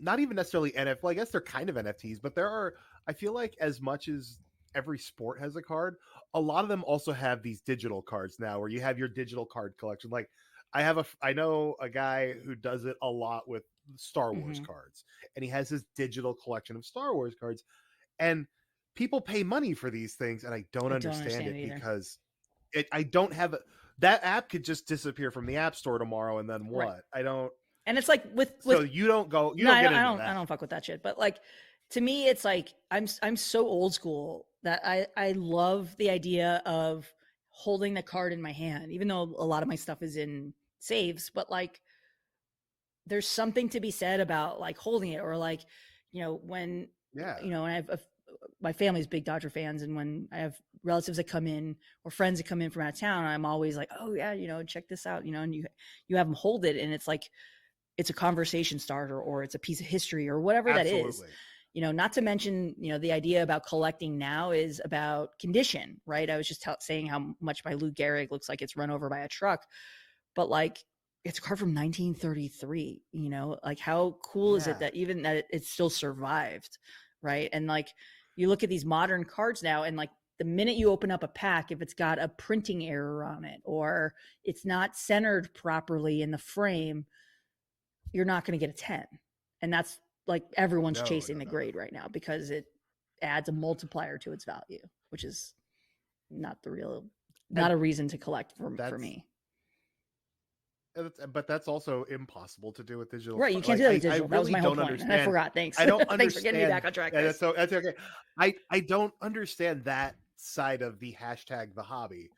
Speaker 1: not even necessarily NFT. Well, I guess they're kind of NFTs, but there are. I feel like as much as every sport has a card, a lot of them also have these digital cards now, where you have your digital card collection. Like, I know a guy who does it a lot with Star Wars cards, and he has his digital collection of Star Wars cards, and people pay money for these things, and I don't understand it because I don't have that app could just disappear from the app store tomorrow, and then what? Right. I don't.
Speaker 2: And it's like with
Speaker 1: so you don't go. You no, don't get into that.
Speaker 2: I don't fuck with that shit. But like, to me, it's like I'm so old school that I love the idea of holding the card in my hand, even though a lot of my stuff is in saves. But like, there's something to be said about like holding it, or like, when and I have my family's big Dodger fans, and when I have relatives that come in or friends that come in from out of town, I'm always like, oh yeah, check this out, and you have them hold it, and it's like it's a conversation starter, or it's a piece of history, or whatever Absolutely. That is. Not to mention, the idea about collecting now is about condition, right? I was just saying how much my Lou Gehrig looks like it's run over by a truck, but like it's a car from 1933, like how cool is it that even that it still survived, right? And like you look at these modern cards now, and like the minute you open up a pack, if it's got a printing error on it, or it's not centered properly in the frame, you're not going to get a 10. And that's like everyone's chasing the grade right now, because it adds a multiplier to its value, which is not a reason to collect for me.
Speaker 1: But that's also impossible to do with digital.
Speaker 2: Right, you can't do that with digital. That was my whole point. And I forgot. Thanks.
Speaker 1: I don't understand.
Speaker 2: Thanks for getting me back on track.
Speaker 1: That's okay. I don't understand that side of the hashtag the hobby.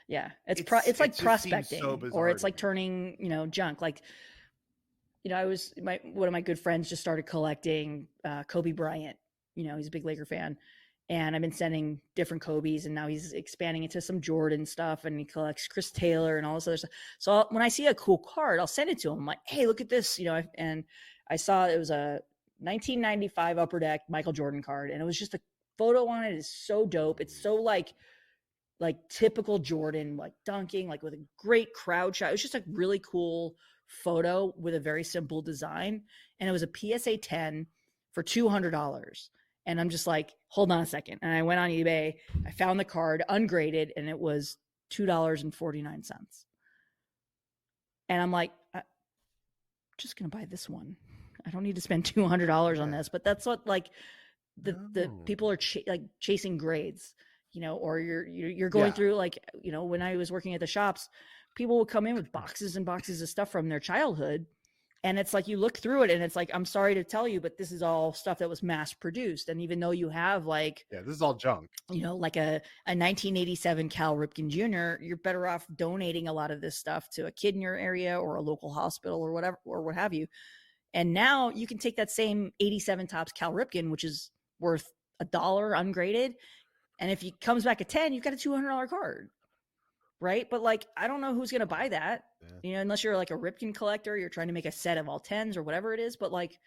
Speaker 2: Yeah. It's like prospecting, so or it's like turning, junk. Like, one of my good friends just started collecting Kobe Bryant. He's a big Laker fan. And I've been sending different Kobe's, and now he's expanding into some Jordan stuff, and he collects Chris Taylor and all this other stuff. So when I see a cool card, I'll send it to him. I'm like, hey, look at this, and I saw it was a 1995 Upper Deck Michael Jordan card, and it was just a photo on it is so dope. It's so like typical Jordan, like dunking, like with a great crowd shot. It was just a really cool photo with a very simple design, and it was a PSA 10 for $200. And I'm just like, hold on a second. And I went on eBay, I found the card ungraded, and it was $2.49. And I'm like, I'm just going to buy this one. I don't need to spend $200 on this. But that's what like the people are chasing grades, or you're going through like, when I was working at the shops, people would come in with boxes and boxes of stuff from their childhood. And it's like, you look through it and it's like, I'm sorry to tell you, but this is all stuff that was mass produced. And even though you have like,
Speaker 1: this is all junk,
Speaker 2: like a 1987 Cal Ripken Jr., you're better off donating a lot of this stuff to a kid in your area or a local hospital or whatever, or what have you. And now you can take that same 87 Topps Cal Ripken, which is worth $1 ungraded. And if he comes back at 10, you've got a $200 card. Right. But like, I don't know who's going to buy that, unless you're like a Ripken collector, you're trying to make a set of all 10s or whatever it is. But like,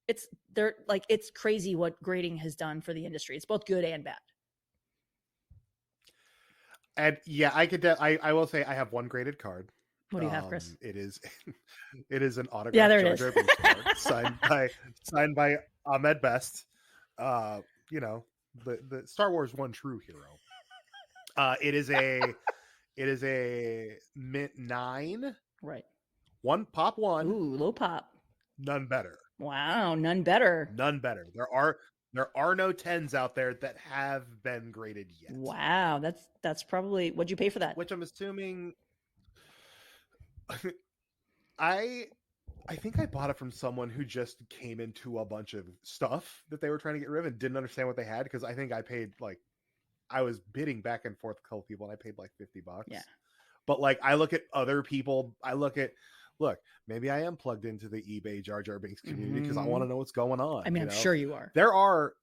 Speaker 2: it's crazy what grading has done for the industry. It's both good and bad.
Speaker 1: And I will say I have one graded card.
Speaker 2: What do you have, Chris?
Speaker 1: It is an autograph.
Speaker 2: Yeah, there it is.
Speaker 1: Card, signed by Ahmed Best. The Star Wars One True Hero. It is a mint 9.
Speaker 2: Right.
Speaker 1: Pop 1.
Speaker 2: Ooh, low pop.
Speaker 1: None better.
Speaker 2: Wow, none better.
Speaker 1: None better. There are no 10s out there that have been graded yet.
Speaker 2: Wow, that's probably, what'd you pay for that?
Speaker 1: Which I'm assuming I think I bought it from someone who just came into a bunch of stuff that they were trying to get rid of and didn't understand what they had, because I think I paid I was bidding back and forth with a couple people, and I paid like $50.
Speaker 2: Yeah.
Speaker 1: But like, I look at other people, maybe I am plugged into the eBay Jar Jar Binks community because I want to know what's going on.
Speaker 2: I mean, I'm sure you are.
Speaker 1: There are,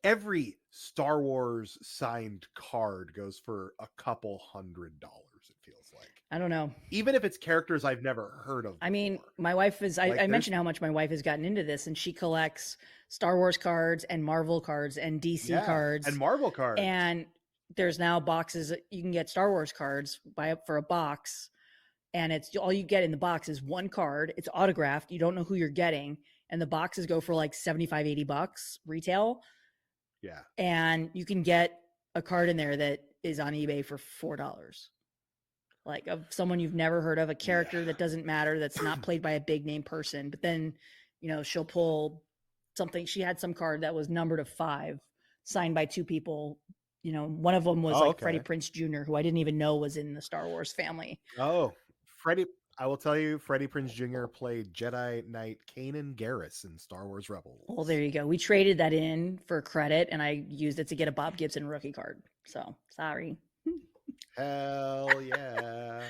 Speaker 1: every Star Wars signed card goes for a couple $100 at feels like.
Speaker 2: I don't know.
Speaker 1: Even if it's characters I've never heard of before.
Speaker 2: I mean, my wife is, I mentioned how much my wife has gotten into this, and she collects Star Wars cards and Marvel cards and DC cards.
Speaker 1: And Marvel cards.
Speaker 2: And there's now boxes you can get Star Wars cards, buy up for a box. And it's all you get in the box is one card. It's autographed. You don't know who you're getting. And the boxes go for like 75, 80 bucks retail.
Speaker 1: Yeah.
Speaker 2: And you can get a card in there that is on eBay for $4. Like of someone you've never heard of, a character that doesn't matter, that's not played by a big name person. But then, she'll pull something. She had some card that was numbered of 5, signed by 2 people. One of them was Freddie Prinze Jr., who I didn't even know was in the Star Wars family.
Speaker 1: Oh, I will tell you, Freddie Prinze Jr. played Jedi Knight Kanan Jarrus in Star Wars Rebels.
Speaker 2: Well, there you go. We traded that in for credit, and I used it to get a Bob Gibson rookie card. So, sorry.
Speaker 1: Hell yeah.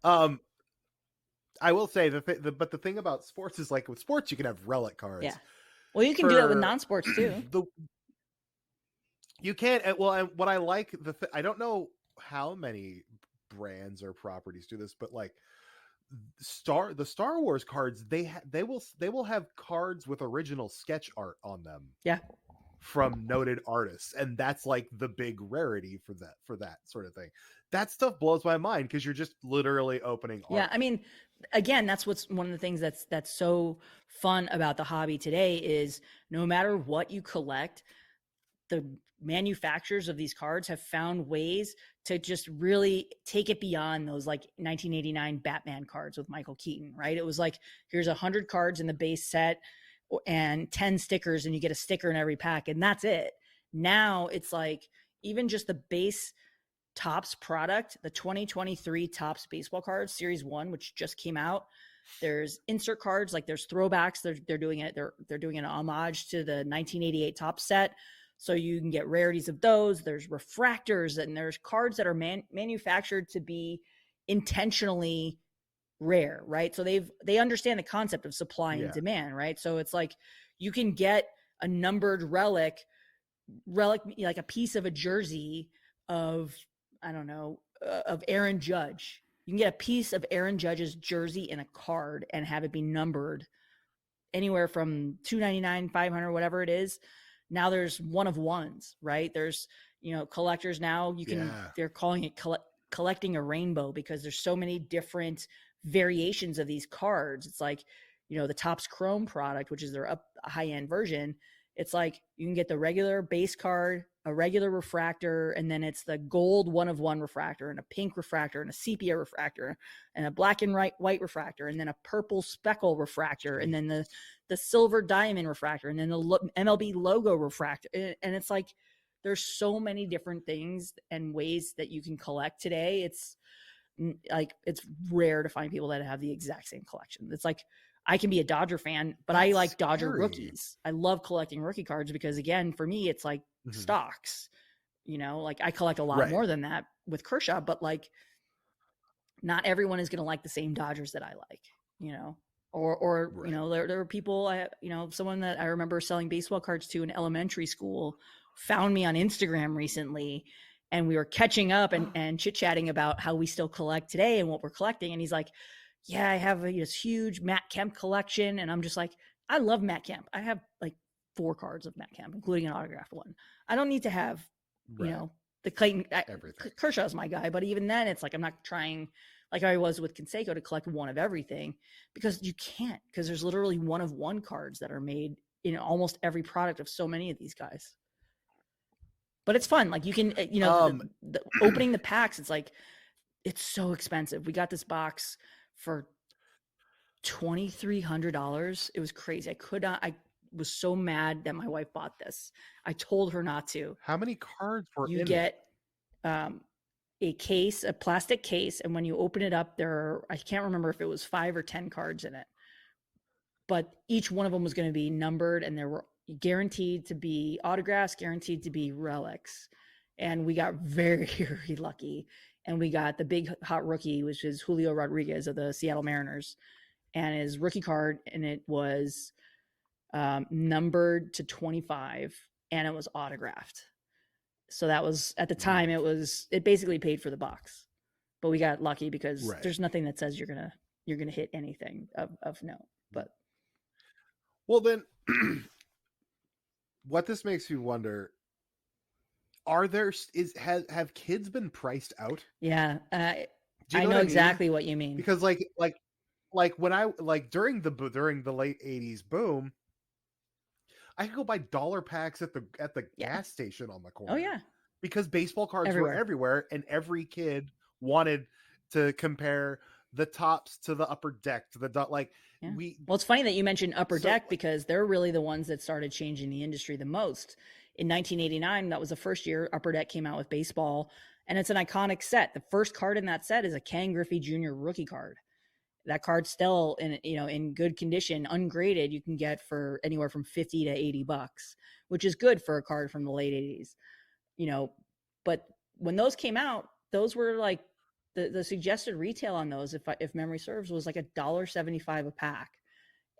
Speaker 1: I will say but the thing about sports is, like, with sports you can have relic cards.
Speaker 2: Yeah. Well, you can do that with non-sports too.
Speaker 1: You can. Well, and what I like, I don't know how many brands or properties do this, but like the Star Wars cards, they will have cards with original sketch art on them.
Speaker 2: Yeah.
Speaker 1: From noted artists, and that's like the big rarity for that sort of thing. That stuff blows my mind because you're just literally opening art.
Speaker 2: Yeah, I mean, again, that's what's one of the things that's so fun about the hobby today is no matter what you collect, the manufacturers of these cards have found ways to just really take it beyond those like 1989 Batman cards with Michael Keaton, right? It was like, here's 100 cards in the base set and 10 stickers, and you get a sticker in every pack, and that's it. Now it's like even just the base Topps product, the 2023 Topps baseball cards series 1, which just came out. There's insert cards, like there's throwbacks. They're doing it. They're doing an homage to the 1988 Topps set. So you can get rarities of those. There's refractors, and there's cards that are manufactured to be intentionally rare, right? So they understand the concept of supply and demand, right? So it's like you can get a numbered relic like a piece of a jersey of, I don't know, of Aaron Judge. You can get a piece of Aaron Judge's jersey in a card and have it be numbered anywhere from $299, $500, whatever it is. Now there's one of ones, right? There's, collectors now, they're calling it collecting a rainbow because there's so many different variations of these cards. It's like, the Topps Chrome product, which is their high-end version. It's like you can get the regular base card, a regular refractor, and then it's the gold one-of-one refractor, and a pink refractor, and a sepia refractor, and a black and white refractor, and then a purple speckle refractor, and then the silver diamond refractor, and then the MLB logo refractor. And it's like there's so many different things and ways that you can collect today. It's rare to find people that have the exact same collection. It's like I can be a Dodger fan, but I like Dodger rookies. I love collecting rookie cards because, again, for me, it's like stocks. Like I collect a lot more than that with Kershaw, but like not everyone is going to like the same Dodgers that I like, or there were people, someone that I remember selling baseball cards to in elementary school found me on Instagram recently, and we were catching up and chit-chatting about how we still collect today and what we're collecting. And he's like, yeah, I have this huge Matt Kemp collection. And I'm just like, I love Matt Kemp. I have like 4 cards of Matt Kemp, including an autographed one. I don't need to have, the Clayton. Kershaw's my guy. But even then, it's like I'm not trying, like I was with Canseco, to collect one of everything, because you can't, because there's literally one of one cards that are made in almost every product of so many of these guys. But it's fun. Like you can, the opening the packs, it's like, it's so expensive. We got this box for $2,300. It was crazy. I was so mad that my wife bought this. I told her not to.
Speaker 1: How many cards were
Speaker 2: you get a case, a plastic case, and when you open it up, I can't remember if it was 5 or 10 cards in it, but each one of them was going to be numbered, and there were guaranteed to be autographs, guaranteed to be relics. And we got very, very lucky. And we got the big hot rookie, which is Julio Rodriguez of the Seattle Mariners, and his rookie card. And it was numbered to 25, and it was autographed. So that was, at the time, it basically paid for the box. but we got lucky because
Speaker 1: Right.
Speaker 2: there's nothing that says you're gonna hit anything of note. But
Speaker 1: Well, then, what this makes you wonder: have kids been priced out?
Speaker 2: yeah,
Speaker 1: Do you
Speaker 2: I
Speaker 1: know what
Speaker 2: know
Speaker 1: I mean?
Speaker 2: exactly what you mean.
Speaker 1: Because when I during the late '80s boom, I could go buy dollar packs at the
Speaker 2: Yeah.
Speaker 1: gas station on the
Speaker 2: Oh
Speaker 1: corner
Speaker 2: yeah,
Speaker 1: because baseball cards were
Speaker 2: everywhere.
Speaker 1: everywhere, and every kid wanted to compare the tops to the upper deck to the like
Speaker 2: Yeah.
Speaker 1: we
Speaker 2: Well, it's funny that you mentioned Upper
Speaker 1: so
Speaker 2: Deck because they're really the ones that started changing the industry the most. In 1989, that was the first year Upper Deck came out with baseball, and it's an iconic set. The first card in that set is a Ken Griffey Jr. rookie card. That card's still in good condition, ungraded. You can get for anywhere from $50 to $80, which is good for a card from the late 80s. But when those came out, those were like the suggested retail on those, if memory serves, was like $1.75 a pack,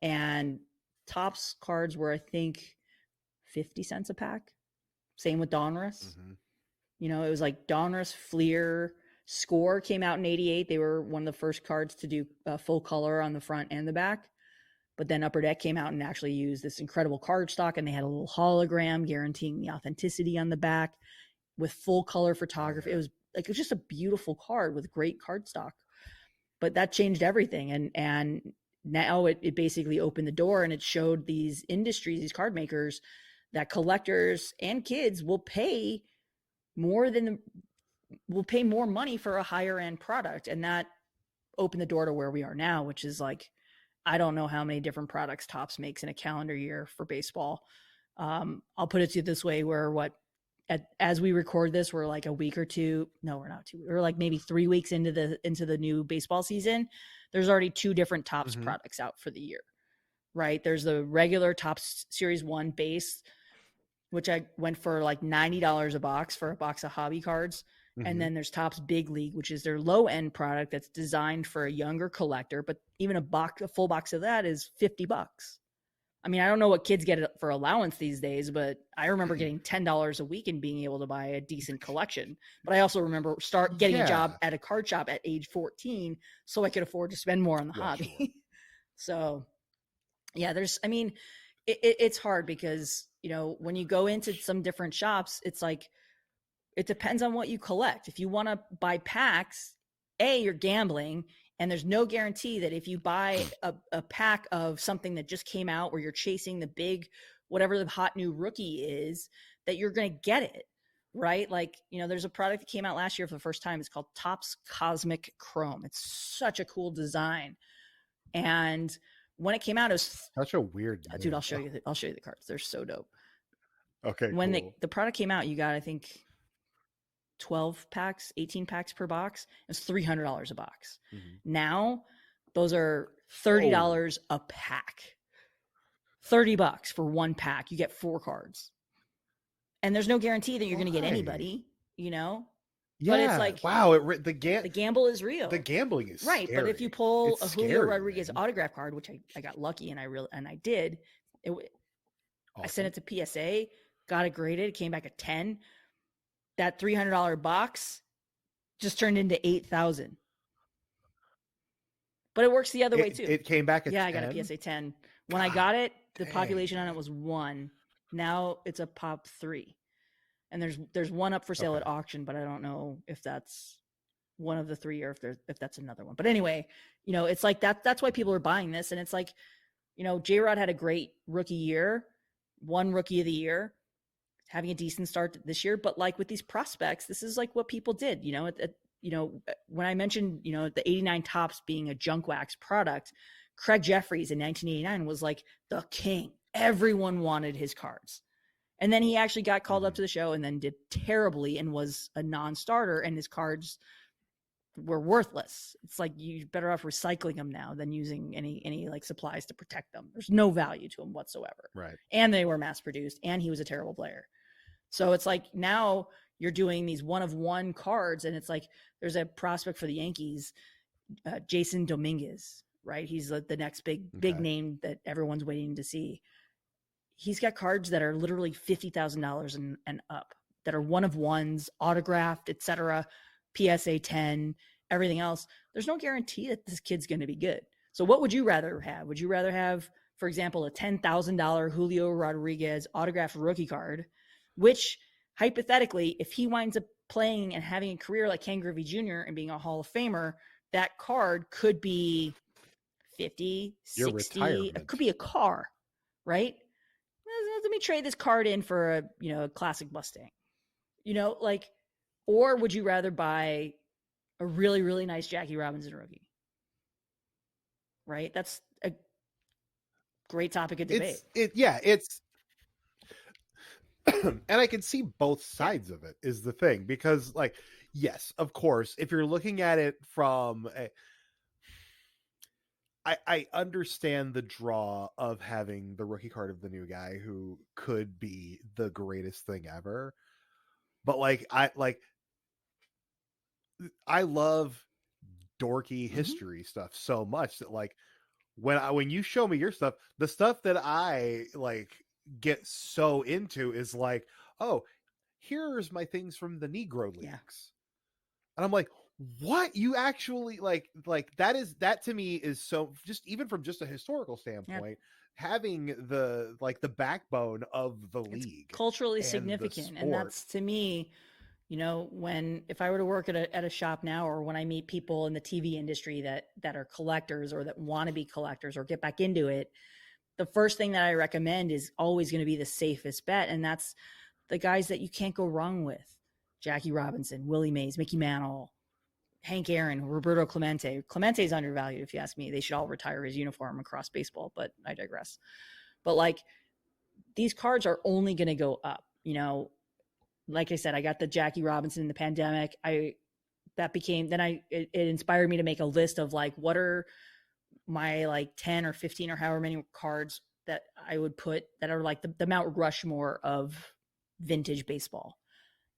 Speaker 2: and Topps cards were, I think, 50 cents a pack. Same with Donruss.
Speaker 1: Mhm.
Speaker 2: It was like Donruss, Fleer, Score came out in '88. They were one of the first cards to do full color on the front and the back. But then Upper Deck came out and actually used this incredible card stock, and they had a little hologram guaranteeing the authenticity on the back with full color photography.
Speaker 1: yeah.
Speaker 2: It was just a beautiful card with great card stock. But that changed everything, and now it basically opened the door, and it showed these industries, these card makers, that collectors and kids will pay more money for a higher end product, and that opened the door to where we are now, which is like, I don't know how many different products Topps makes in a calendar year for baseball. I'll put it to you this way: as we record this, we're like a week or two. No, we're not 2. We're like maybe 3 weeks into the new baseball season. There's already 2 different Topps products out for the year, right? There's the regular Topps Series 1 base, which I went for like $90 a box for a box of hobby cards. And then there's Topps Big League, which is their low end product that's designed for a younger collector. But even a full box of that is $50. I mean, I don't know what kids get for allowance these days, but I remember getting $10 a week and being able to buy a decent collection. But I also remember getting a job at a card shop at age 14 so I could afford to spend more on the hobby. Sure. So yeah, it's hard because, when you go into some different shops, it's like, it depends on what you collect. If you want to buy packs, you're gambling, and there's no guarantee that if you buy a pack of something that just came out where you're chasing the big, whatever the hot new rookie is, that you're going to get it, right? Like, there's a product that came out last year for the first time. It's called Topps Cosmic Chrome. It's such a cool design. And when it came out, it was
Speaker 1: such a weird name.
Speaker 2: Dude, I'll show you the cards. They're so dope.
Speaker 1: Okay,
Speaker 2: when
Speaker 1: cool.
Speaker 2: the product came out, you got, I think, 12 packs, 18 packs per box. It's $300 a box. Now those are $30 a pack. $30 for one pack. You get 4 cards. And there's no guarantee that you're going to get anybody,
Speaker 1: Yeah,
Speaker 2: but it's like,
Speaker 1: wow, the
Speaker 2: gamble is real.
Speaker 1: The gambling is
Speaker 2: right.
Speaker 1: scary.
Speaker 2: But if you pull a Julio Rodriguez
Speaker 1: man.
Speaker 2: autograph card, which I got lucky and I did, awesome. I sent it to PSA, got it graded, it came back a 10. That $300 box just turned into $8,000. But it works the other way too.
Speaker 1: It came back a 10?
Speaker 2: I got a PSA 10. When I got it, the population on it was 1. Now it's a pop 3. And there's one up for sale at auction, but I don't know if that's one of the 3 or if that's another one. But anyway, it's like that's why people are buying this. And it's like, J-Rod had a great rookie year, won Rookie of the Year, having a decent start this year. But like with these prospects, this is like what people did, when I mentioned, the 89 Topps being a junk wax product, Craig Jeffries in 1989 was like the king. Everyone wanted his cards. And then he actually got called up to the show and then did terribly and was a non-starter, and his cards were worthless. It's like, you're better off recycling them now than using any like supplies to protect them. There's no value to them whatsoever.
Speaker 1: Right.
Speaker 2: And they were mass produced, and he was a terrible player. So it's like, now you're doing these 1-of-1 cards, and it's like, there's a prospect for the Yankees, Jason Dominguez, right? He's the next big name that everyone's waiting to see. He's got cards that are literally $50,000 and up, that are 1-of-1s, autographed, etc. PSA 10. everything else, there's no guarantee that this kid's going to be good. So what would you rather have? Would you rather have, for example, a $10,000 Julio Rodriguez autographed rookie card, which hypothetically, if he winds up playing and having a career like Ken Griffey Jr. and being a Hall of Famer, that card could be 50,
Speaker 1: Your
Speaker 2: 60, it
Speaker 1: retirement.
Speaker 2: could be a car, right? Let me trade this card in for a classic Mustang, like, or would you rather buy a really, really nice Jackie Robinson rookie? Right? That's a great topic of debate.
Speaker 1: It's and I can see both sides of it is the thing, because like, yes, of course, if you're looking at it from I understand the draw of having the rookie card of the new guy who could be the greatest thing ever. But I love dorky history stuff so much that like when you show me your stuff, the stuff that I like get so into is like, oh, here's my things from the Negro Leagues.
Speaker 2: Yeah.
Speaker 1: And I'm like, what? You actually like that to me is so, just even from just a historical standpoint, having the backbone of the league,
Speaker 2: culturally significant. And that's, to me, if I were to work at a shop now, or when I meet people in the TV industry that are collectors or that want to be collectors or get back into it, the first thing that I recommend is always going to be the safest bet. And that's the guys that you can't go wrong with. Jackie Robinson, Willie Mays, Mickey Mantle, Hank Aaron, Roberto Clemente. Clemente's undervalued, if you ask me. They should all retire his uniform across baseball, but I digress. But like, these cards are only going to go up. Like I said, I got the Jackie Robinson in the pandemic. It inspired me to make a list of like, what are my like 10 or 15 or however many cards that I would put that are like the Mount Rushmore of vintage baseball.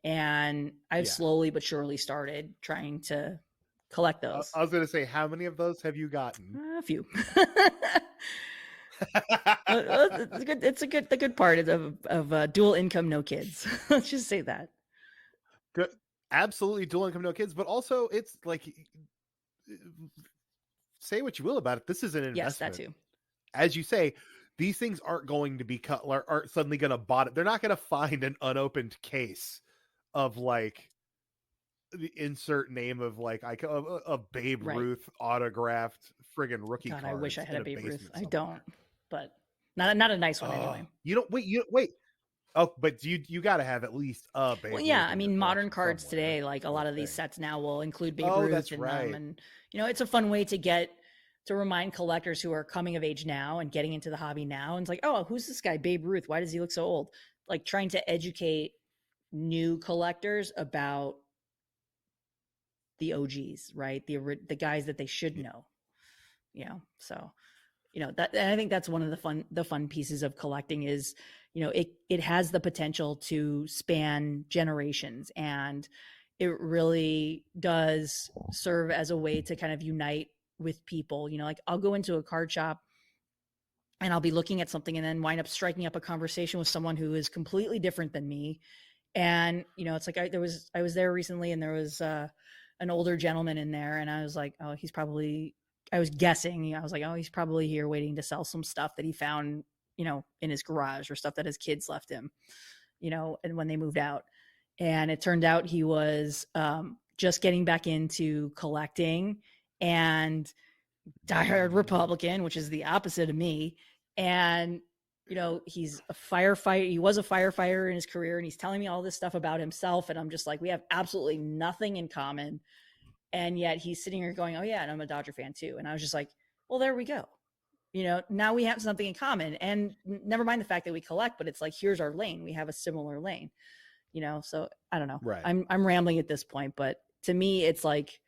Speaker 2: And I've slowly but surely started trying to collect those.
Speaker 1: I was going to say, how many of those have you gotten?
Speaker 2: A few. It's the good part of dual income, no kids. Let's just say that.
Speaker 1: Good. Absolutely dual income, no kids, but also it's like, say what you will about it, this is an investment.
Speaker 2: Yes, that too.
Speaker 1: As you say, these things aren't going to be cut, aren't suddenly going to bought it. They're not going to find an unopened case of like the insert name of like a Babe Ruth autographed friggin' rookie card.
Speaker 2: I wish I had a Babe Ruth. I don't, but not a nice one anyway.
Speaker 1: You don't wait. Oh, but you got to have at least a Babe Ruth.
Speaker 2: Well, yeah, I mean, modern cards today, like a lot of these sets now will include Babe Ruth in them, and it's a fun way to remind collectors who are coming of age now and getting into the hobby now, and it's like, oh, who's this guy Babe Ruth? Why does he look so old? Like, trying to educate new collectors about the OGs, right? The guys that they should know, so, that, and I think that's one of the fun pieces of collecting is, it has the potential to span generations, and it really does serve as a way to kind of unite with people. Like, I'll go into a card shop and I'll be looking at something and then wind up striking up a conversation with someone who is completely different than me. And, it's like, I was there recently, and there was an older gentleman in there, and I was like, oh, I was guessing, I was like, oh, he's probably here waiting to sell some stuff that he found, in his garage, or stuff that his kids left him, and when they moved out. And it turned out he was just getting back into collecting, and diehard Republican, which is the opposite of me. And he's a firefighter. He was a firefighter in his career, and he's telling me all this stuff about himself. And I'm just like, we have absolutely nothing in common. And yet he's sitting here going, oh yeah, and I'm a Dodger fan too. And I was just like, well, there we go. Now we have something in common, and never mind the fact that we collect, but it's like, here's our lane. We have a similar lane, so I don't know.
Speaker 1: Right.
Speaker 2: I'm rambling at this point, but to me, it's like,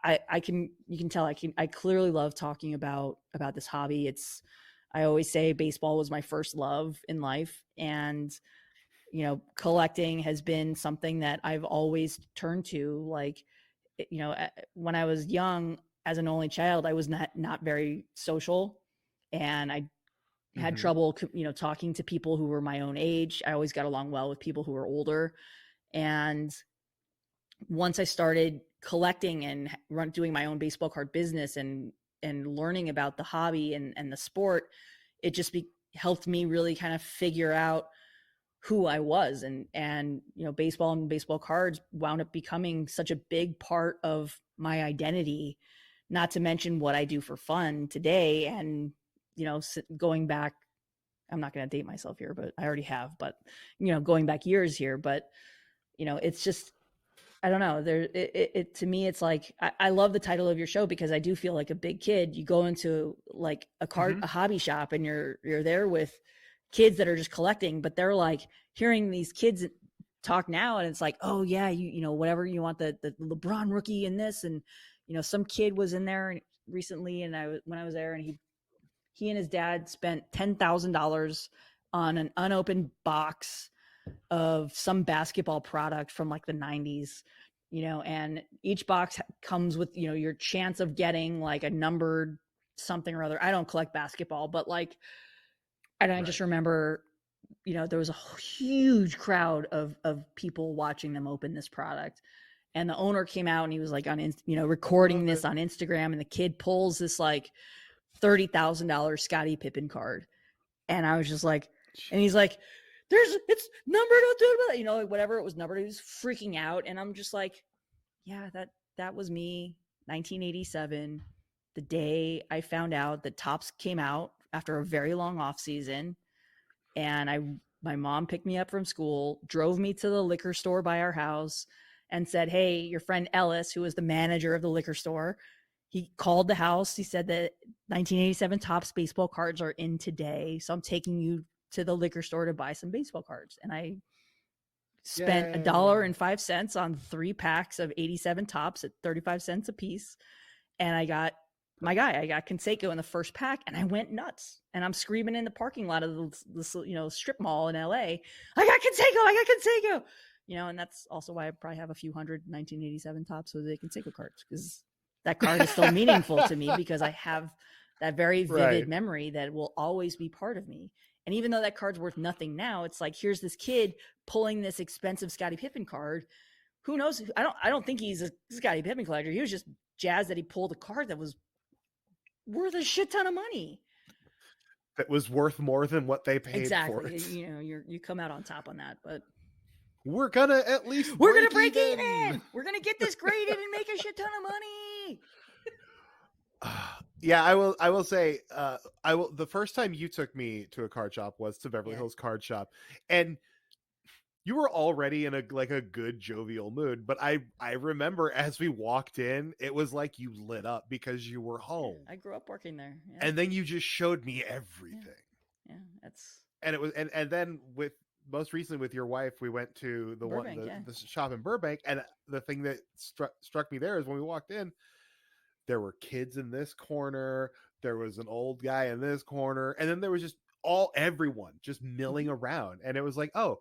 Speaker 2: you can tell I clearly love talking about this hobby. I always say baseball was my first love in life, and collecting has been something that I've always turned to. Like, when I was young, as an only child, I was not very social, and I had trouble talking to people who were my own age. I always got along well with people who were older, and once I started collecting and doing my own baseball card business and learning about the hobby and the sport, it just helped me really kind of figure out who I was. And baseball and baseball cards wound up becoming such a big part of my identity, not to mention what I do for fun today. And going back, I'm not going to date myself here, but I already have, but going back years here, but it's just, I don't know. It to me, it's like I love the title of your show because I do feel like a big kid. You go into like a hobby shop, and you're there with kids that are just collecting, but they're like hearing these kids talk now, and it's like, oh yeah, whatever you want, the LeBron rookie in this, and some kid was in there recently, and when I was there, and he and his dad spent $10,000 on an unopened box of some basketball product from like the 90s, and each box comes with, your chance of getting like a numbered something or other. I don't collect basketball, but like, and I just remember, there was a huge crowd of people watching them open this product. And the owner came out and he was like recording this on Instagram, and the kid pulls this like $30,000 Scottie Pippen card. And I was just like, and he's like, it's numbered, like whatever it was numbered. He was freaking out. And I'm just like, yeah, that was me, 1987, the day I found out that Topps came out after a very long off season. And my mom picked me up from school, drove me to the liquor store by our house, and said, hey, your friend Ellis, who was the manager of the liquor store, he called the house. He said that 1987 Topps baseball cards are in today, so I'm taking you to the liquor store to buy some baseball cards. And I spent $1.05 on 3 packs of 87 Topps at 35 cents a piece. And I got I got Conseco in the first pack, and I went nuts. And I'm screaming in the parking lot of the strip mall in LA, I got Conseco. And that's also why I probably have a few hundred 1987 Topps with the Conseco cards, because that card is still meaningful to me, because I have that very vivid memory that will always be part of me. And even though that card's worth nothing now, it's like, here's this kid pulling this expensive Scottie Pippen card. Who knows? I don't think he's a Scottie Pippen collector. He was just jazzed that he pulled a card that was worth a shit ton of money.
Speaker 1: That was worth more than what they paid for it.
Speaker 2: You come out on top on that, but
Speaker 1: we're gonna break even.
Speaker 2: We're gonna get this graded and make a shit ton of money.
Speaker 1: Yeah, I will say, the first time you took me to a card shop was to Beverly Hills Card Shop, and you were already in a good jovial mood, but I remember as we walked in, it was like you lit up because you were home.
Speaker 2: I grew up working there. Yeah.
Speaker 1: And then you just showed me everything.
Speaker 2: Yeah, that's.
Speaker 1: And it was, and then most recently with your wife, we went to the shop in Burbank, and the thing that struck me there is when we walked in, there were kids in this corner, there was an old guy in this corner, and then there was just everyone just milling around, and it was like, oh,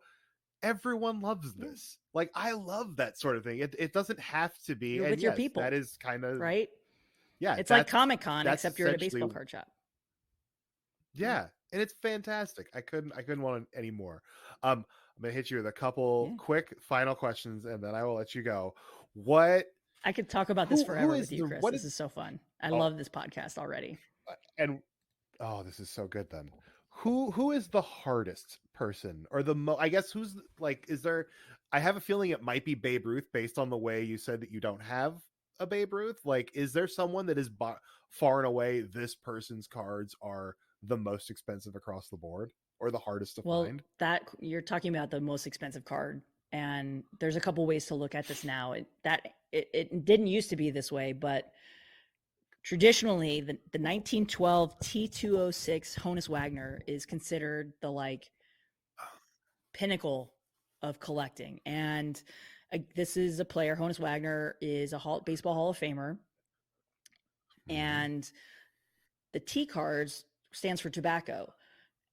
Speaker 1: everyone loves this. Like, I love that sort of thing. It doesn't have to be.
Speaker 2: You're with your people.
Speaker 1: That is kind of
Speaker 2: right.
Speaker 1: Yeah,
Speaker 2: it's like Comic-Con, except you're at a baseball card shop.
Speaker 1: Yeah, and it's fantastic. I couldn't want it any more. I'm gonna hit you with a couple quick final questions, and then I will let you go.
Speaker 2: I could talk about this forever with you, Chris. This is so fun. I love this podcast already.
Speaker 1: And this is so good. Then, who is the hardest person, or I guess who's like? Is there? I have a feeling it might be Babe Ruth, based on the way you said that you don't have a Babe Ruth. Like, is there someone that is far and away this person's cards are the most expensive across the board, or the hardest to find?
Speaker 2: That you're talking about the most expensive card. And there's a couple ways to look at this now. It didn't used to be this way, but traditionally the 1912 T206 Honus Wagner is considered the pinnacle of collecting. And this is a player. Honus Wagner is a baseball Hall of Famer. And the T cards stands for tobacco.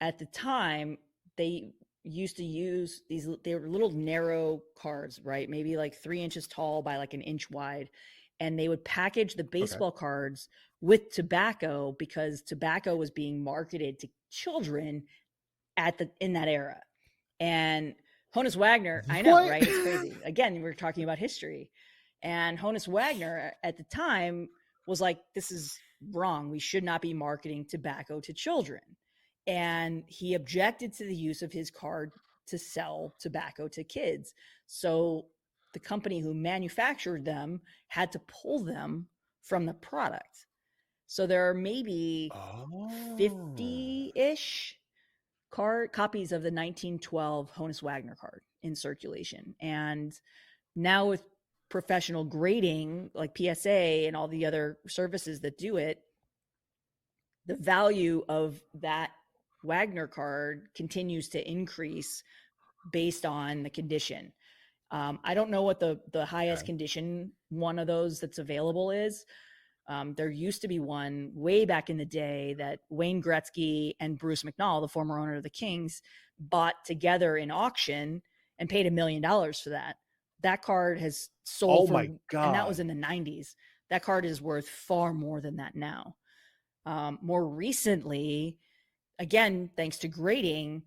Speaker 2: At the time, they used to use they were little narrow cards, right? Maybe like 3 inches tall by like an inch wide. And they would package the baseball cards with tobacco, because tobacco was being marketed to children in that era. And Honus Wagner, I know, right? It's crazy. Again, we're talking about history. And Honus Wagner at the time was like, this is wrong. We should not be marketing tobacco to children. And he objected to the use of his card to sell tobacco to kids. So the company who manufactured them had to pull them from the product. So there are maybe
Speaker 1: Oh.
Speaker 2: 50-ish copies of the 1912 Honus Wagner card in circulation. And now with professional grading like PSA and all the other services that do it, the value of that Wagner card continues to increase based on the condition. I don't know what the highest condition one of those that's available is. There used to be one way back in the day that Wayne Gretzky and Bruce McNall, the former owner of the Kings, bought together in auction and paid $1 million for that. That card has sold
Speaker 1: my God.
Speaker 2: and that was in the 90s. That card is worth far more than that now. More recently, again, thanks to grading,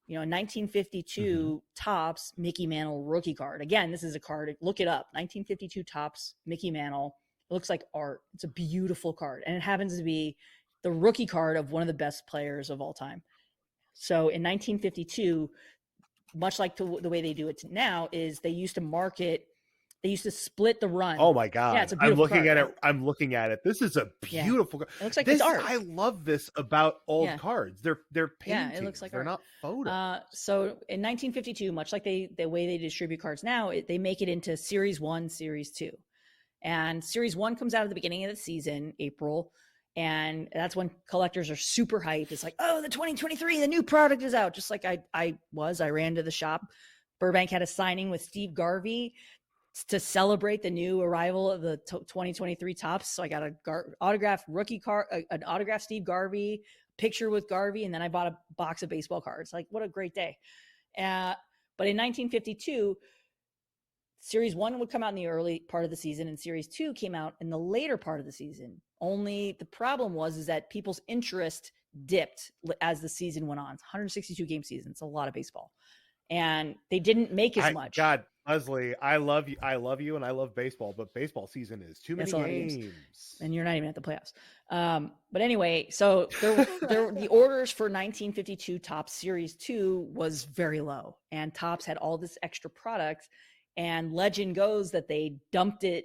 Speaker 2: in 1952 Topps Mickey Mantle rookie card. Again, this is a card, look it up, 1952 Topps Mickey Mantle. It looks like art. It's a beautiful card. And it happens to be the rookie card of one of the best players of all time. So in 1952, much like the way they do it now, is they used to split the run.
Speaker 1: Oh my God.
Speaker 2: Yeah, it's a beautiful
Speaker 1: card.
Speaker 2: Right?
Speaker 1: I'm looking at it. This is a beautiful card.
Speaker 2: It looks like it's art.
Speaker 1: I love this about old cards. They're paintings.
Speaker 2: Yeah, it looks like
Speaker 1: they're
Speaker 2: art.
Speaker 1: Not photos.
Speaker 2: So in 1952, much like the way they distribute cards now, they make it into Series 1, Series 2. And Series 1 comes out at the beginning of the season, April. And that's when collectors are super hyped. It's like, oh, the 2023, the new product is out. Just like I ran to the shop. Burbank had a signing with Steve Garvey to celebrate the new arrival of the 2023 Topps. So I got an autographed rookie card, an autographed Steve Garvey, picture with Garvey, and then I bought a box of baseball cards. Like, what a great day. But in 1952, Series 1 would come out in the early part of the season, and Series 2 came out in the later part of the season. Only the problem is that people's interest dipped as the season went on. It's 162 game season. It's a lot of baseball. And they didn't make as much.
Speaker 1: God, Lesley, I love you, and I love baseball, but baseball season is too many games.
Speaker 2: And you're not even at the playoffs. But anyway, so the orders for 1952 Topps Series 2 was very low, and Topps had all this extra product. And legend goes that they dumped the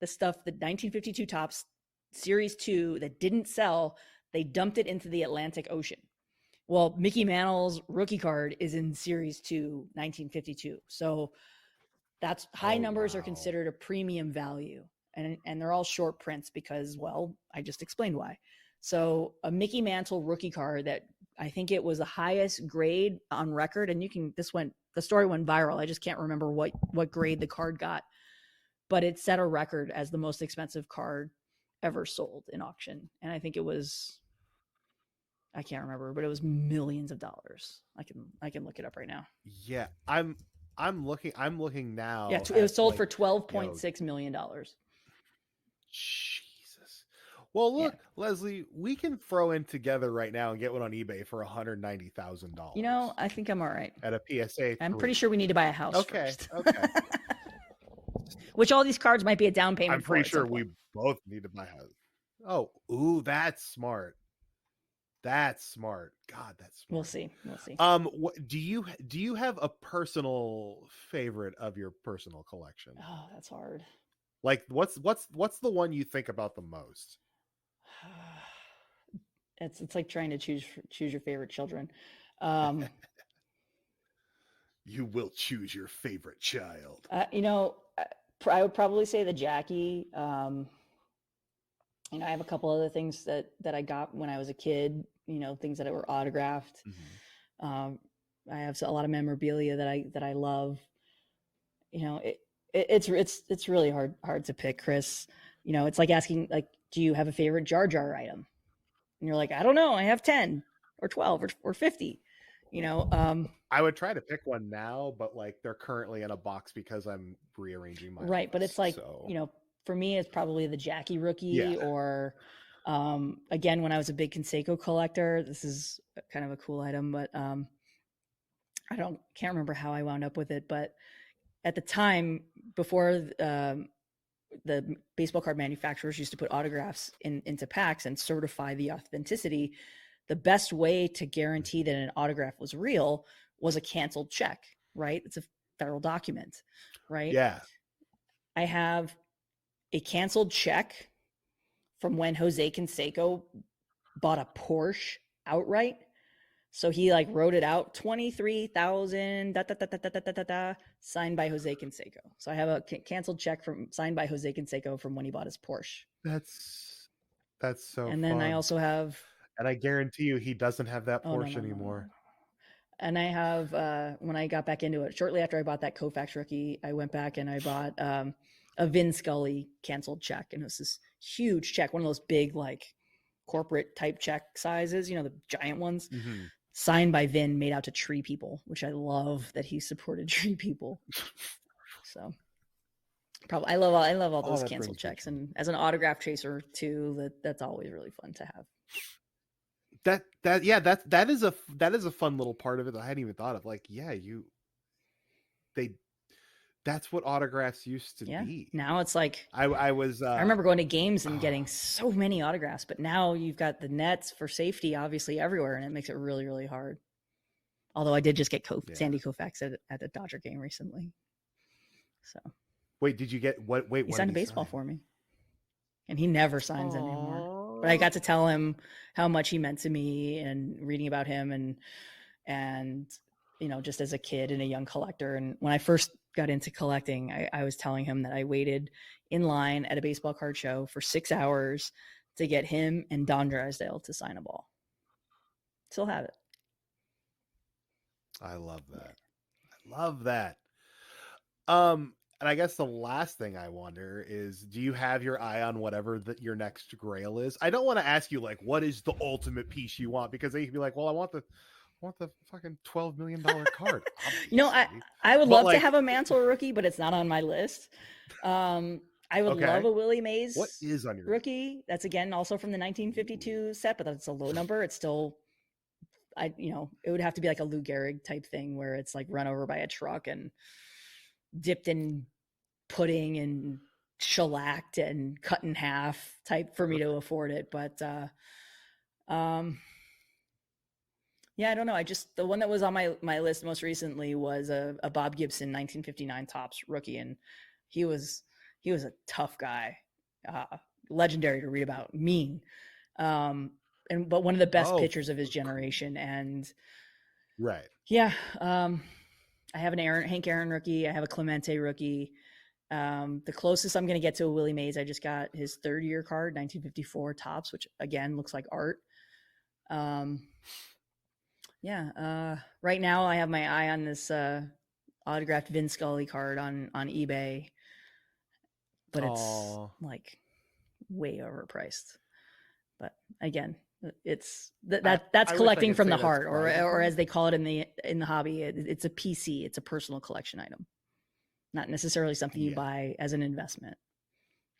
Speaker 2: stuff, the 1952 Topps Series 2 that didn't sell, they dumped it into the Atlantic Ocean. Well, Mickey Mantle's rookie card is in Series 2, 1952. So that's high numbers are considered a premium value. And they're all short prints because, well, I just explained why. So a Mickey Mantle rookie card that I think it was the highest grade on record. And the story went viral. I just can't remember what grade the card got, but it set a record as the most expensive card ever sold in auction. And I think it was, I can't remember, but it was millions of dollars. I can look it up right now.
Speaker 1: Yeah, I'm looking now.
Speaker 2: Yeah, it was sold for $12.6 million.
Speaker 1: Jesus. Well, look, Lesley, we can throw in together right now and get one on eBay for $190,000.
Speaker 2: I think I'm all right.
Speaker 1: At a PSA 3.
Speaker 2: I'm pretty sure we need to buy a house.
Speaker 1: Okay.
Speaker 2: First. Okay. Which all these cards might be a down payment.
Speaker 1: I'm pretty sure we both need to buy a house. Oh, ooh, that's smart. That's smart. God, that's smart.
Speaker 2: We'll see.
Speaker 1: Do you have a personal favorite of your personal collection?
Speaker 2: Oh, that's hard.
Speaker 1: Like, what's the one you think about the most?
Speaker 2: It's like trying to choose your favorite children.
Speaker 1: You will choose your favorite child.
Speaker 2: I would probably say the Jackie. I have a couple other things that I got when I was a kid. Things that were autographed. Mm-hmm. I have a lot of memorabilia that I love. It's really hard to pick, Chris. It's like asking, like, do you have a favorite Jar Jar item? And you're like, I don't know. I have 10 or 12 or 50.
Speaker 1: I would try to pick one now, but like they're currently in a box because I'm rearranging my
Speaker 2: right.
Speaker 1: list,
Speaker 2: but it's like, for me, it's probably the Jackie rookie or again, when I was a big Conseco collector, this is kind of a cool item, but can't remember how I wound up with it. But at the time, before the baseball card manufacturers used to put autographs into packs and certify the authenticity. The best way to guarantee that an autograph was real was a canceled check, right? It's a federal document, right?
Speaker 1: Yeah.
Speaker 2: I have a canceled check from when Jose Canseco bought a Porsche outright. So he like wrote it out 23,000 signed by Jose Canseco. So I have a canceled check from signed by Jose Canseco from when he bought his Porsche.
Speaker 1: That's so
Speaker 2: And
Speaker 1: fun.
Speaker 2: then I also have,
Speaker 1: and I guarantee you he doesn't have that
Speaker 2: oh no,
Speaker 1: Porsche
Speaker 2: no, no,
Speaker 1: anymore.
Speaker 2: no. And I have when I got back into it, shortly after I bought that Koufax rookie, I went back and I bought a Vin Scully canceled check, and it was this huge check, one of those big like corporate type check sizes, the giant ones, signed by Vin, made out to tree people, which I love that he supported tree people. So probably I love all those canceled checks, and as an autograph chaser too, that's always really fun to have.
Speaker 1: That is a fun little part of it that I hadn't even thought of. Like, that's what autographs used to be.
Speaker 2: Now it's like
Speaker 1: I
Speaker 2: remember going to games and getting so many autographs, but now you've got the nets for safety obviously everywhere, and it makes it really, really hard. Although I did just get Sandy Koufax at a Dodger game recently. So
Speaker 1: wait, did you get what? Wait,
Speaker 2: he signed a baseball for me, and he never signs anymore. But I got to tell him how much he meant to me, and reading about him, and just as a kid and a young collector. And when I first got into collecting, I was telling him that I waited in line at a baseball card show for 6 hours to get him and Don Drysdale to sign a ball. Still have it.
Speaker 1: I love that. I love that. And I guess the last thing I wonder is, do you have your eye on whatever your next grail is? I don't want to ask you like, what is the ultimate piece you want? Because they could be like, well, I want the fucking $12 million card.
Speaker 2: I would love to have a Mantle rookie, but it's not on my list. I would love a Willie Mays
Speaker 1: what is on your
Speaker 2: rookie. That's again also from the 1952 set, but that's a low number. It's still, it would have to be like a Lou Gehrig type thing where it's like run over by a truck and dipped in pudding and shellacked and cut in half type for me to afford it. But yeah, I don't know. The one that was on my list most recently was a Bob Gibson 1959 Topps rookie, and he was a tough guy, legendary to read about, mean, but one of the best pitchers of his generation. And
Speaker 1: right,
Speaker 2: yeah, I have an Hank Aaron rookie. I have a Clemente rookie. The closest I'm going to get to a Willie Mays, I just got his third year card, 1954 Topps, which again looks like art. Right now I have my eye on this autographed Vin Scully card on eBay, but it's like way overpriced. But again, it's that's collecting from the heart, or as they call it in the hobby, it's a PC. It's a personal collection item, not necessarily something you buy as an investment,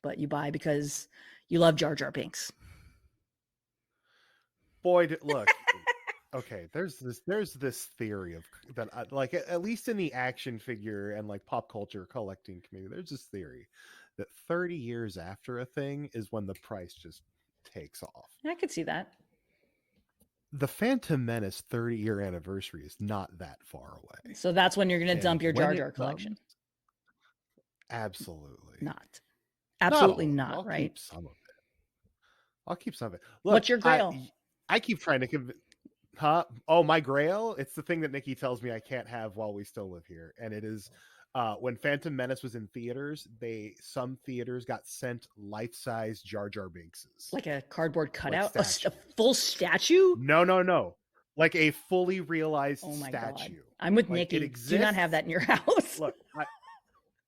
Speaker 2: but you buy because you love Jar Jar Binks.
Speaker 1: Boy, look. Okay, there's this theory of that, like at least in the action figure and like pop culture collecting community, there's this theory that 30 years after a thing is when the price just takes off.
Speaker 2: I could see that.
Speaker 1: The Phantom Menace 30-year anniversary is not that far away.
Speaker 2: So that's when you're going to dump your Jar Jar collection.
Speaker 1: Absolutely
Speaker 2: not. Absolutely not. Right.
Speaker 1: Keep some of it. I'll keep some of it. Look,
Speaker 2: what's your grail?
Speaker 1: I keep trying to convince. Huh? Oh, my grail? It's the thing that Nikki tells me I can't have while we still live here. And it is when Phantom Menace was in theaters, some theaters got sent life-size Jar Jar Binkses.
Speaker 2: Like a cardboard cutout? Like a full statue?
Speaker 1: No. Like a fully realized statue. God.
Speaker 2: I'm with Nikki. Do not have that in your house.
Speaker 1: Look,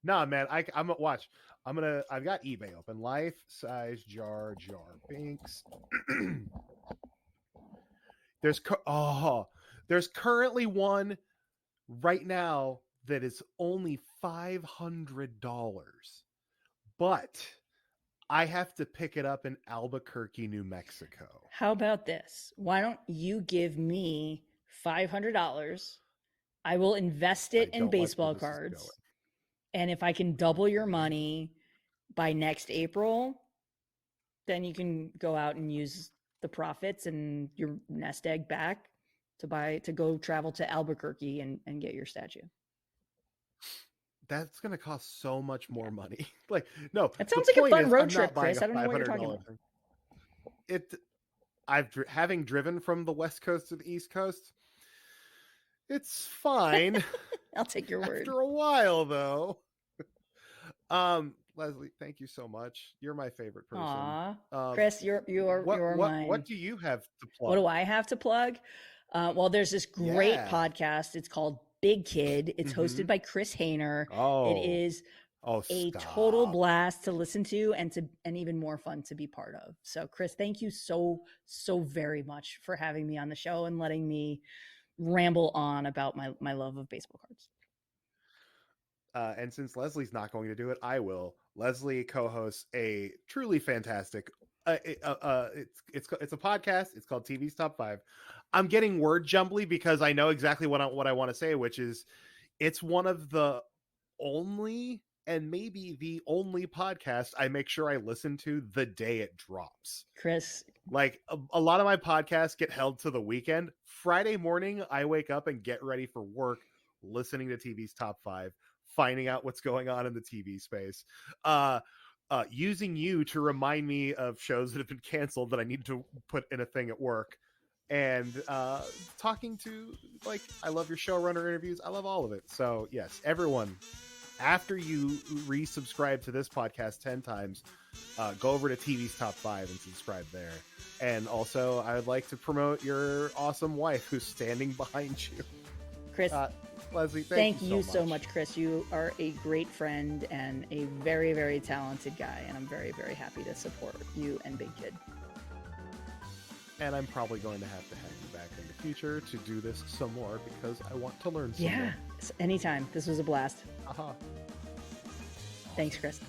Speaker 1: nah, man. I'm gonna watch. I've got eBay open. Life-size Jar Jar Binks. There's currently one right now that is only $500, but I have to pick it up in Albuquerque, New Mexico.
Speaker 2: How about this? Why don't you give me $500? I will invest it in baseball cards. And if I can double your money, by next April, then you can go out and use the profits and your nest egg back to go travel to Albuquerque and get your statue.
Speaker 1: That's going to cost so much more money. Like, no,
Speaker 2: It
Speaker 1: the
Speaker 2: sounds like a
Speaker 1: point
Speaker 2: fun
Speaker 1: is,
Speaker 2: road
Speaker 1: I'm
Speaker 2: trip,
Speaker 1: not buying
Speaker 2: Chris.
Speaker 1: a
Speaker 2: I don't know what you're talking
Speaker 1: $500
Speaker 2: about.
Speaker 1: thing. Having driven from the West Coast to the East Coast, it's fine.
Speaker 2: I'll take your word.
Speaker 1: After a while, though. Lesley, thank you so much. You're my favorite person.
Speaker 2: Aw, Chris, you're mine.
Speaker 1: What do you have to plug?
Speaker 2: What do I have to plug? Well, there's this great podcast. It's called Big Kid. It's hosted by Chris Hayner.
Speaker 1: Oh,
Speaker 2: it is a total blast to listen to and even more fun to be part of. So, Chris, thank you so very much for having me on the show and letting me ramble on about my love of baseball cards.
Speaker 1: And since Leslie's not going to do it, I will. Lesley co-hosts a truly fantastic. It's a podcast. It's called TV's Top 5. I'm getting word jumbly because I know exactly what I want to say, which is it's one of the only and maybe the only podcast I make sure I listen to the day it drops.
Speaker 2: Chris,
Speaker 1: like a lot of my podcasts get held to the weekend. Friday morning, I wake up and get ready for work, listening to TV's Top 5, finding out what's going on in the TV space, using you to remind me of shows that have been canceled that I need to put in a thing at work, and talking to, like, I love your showrunner interviews. I love all of it. So yes, everyone, after you resubscribe to this podcast 10 times, go over to TV's Top 5 and subscribe there. And also, I would like to promote your awesome wife who's standing behind you.
Speaker 2: Chris,
Speaker 1: Lesley,
Speaker 2: thank you so much, Chris. You are a great friend and a very, very talented guy, and I'm very, very happy to support you and Big Kid.
Speaker 1: And I'm probably going to have you back in the future to do this some more because I want to learn some more.
Speaker 2: Yeah, anytime. This was a blast.
Speaker 1: Uh-huh.
Speaker 2: Thanks, Chris.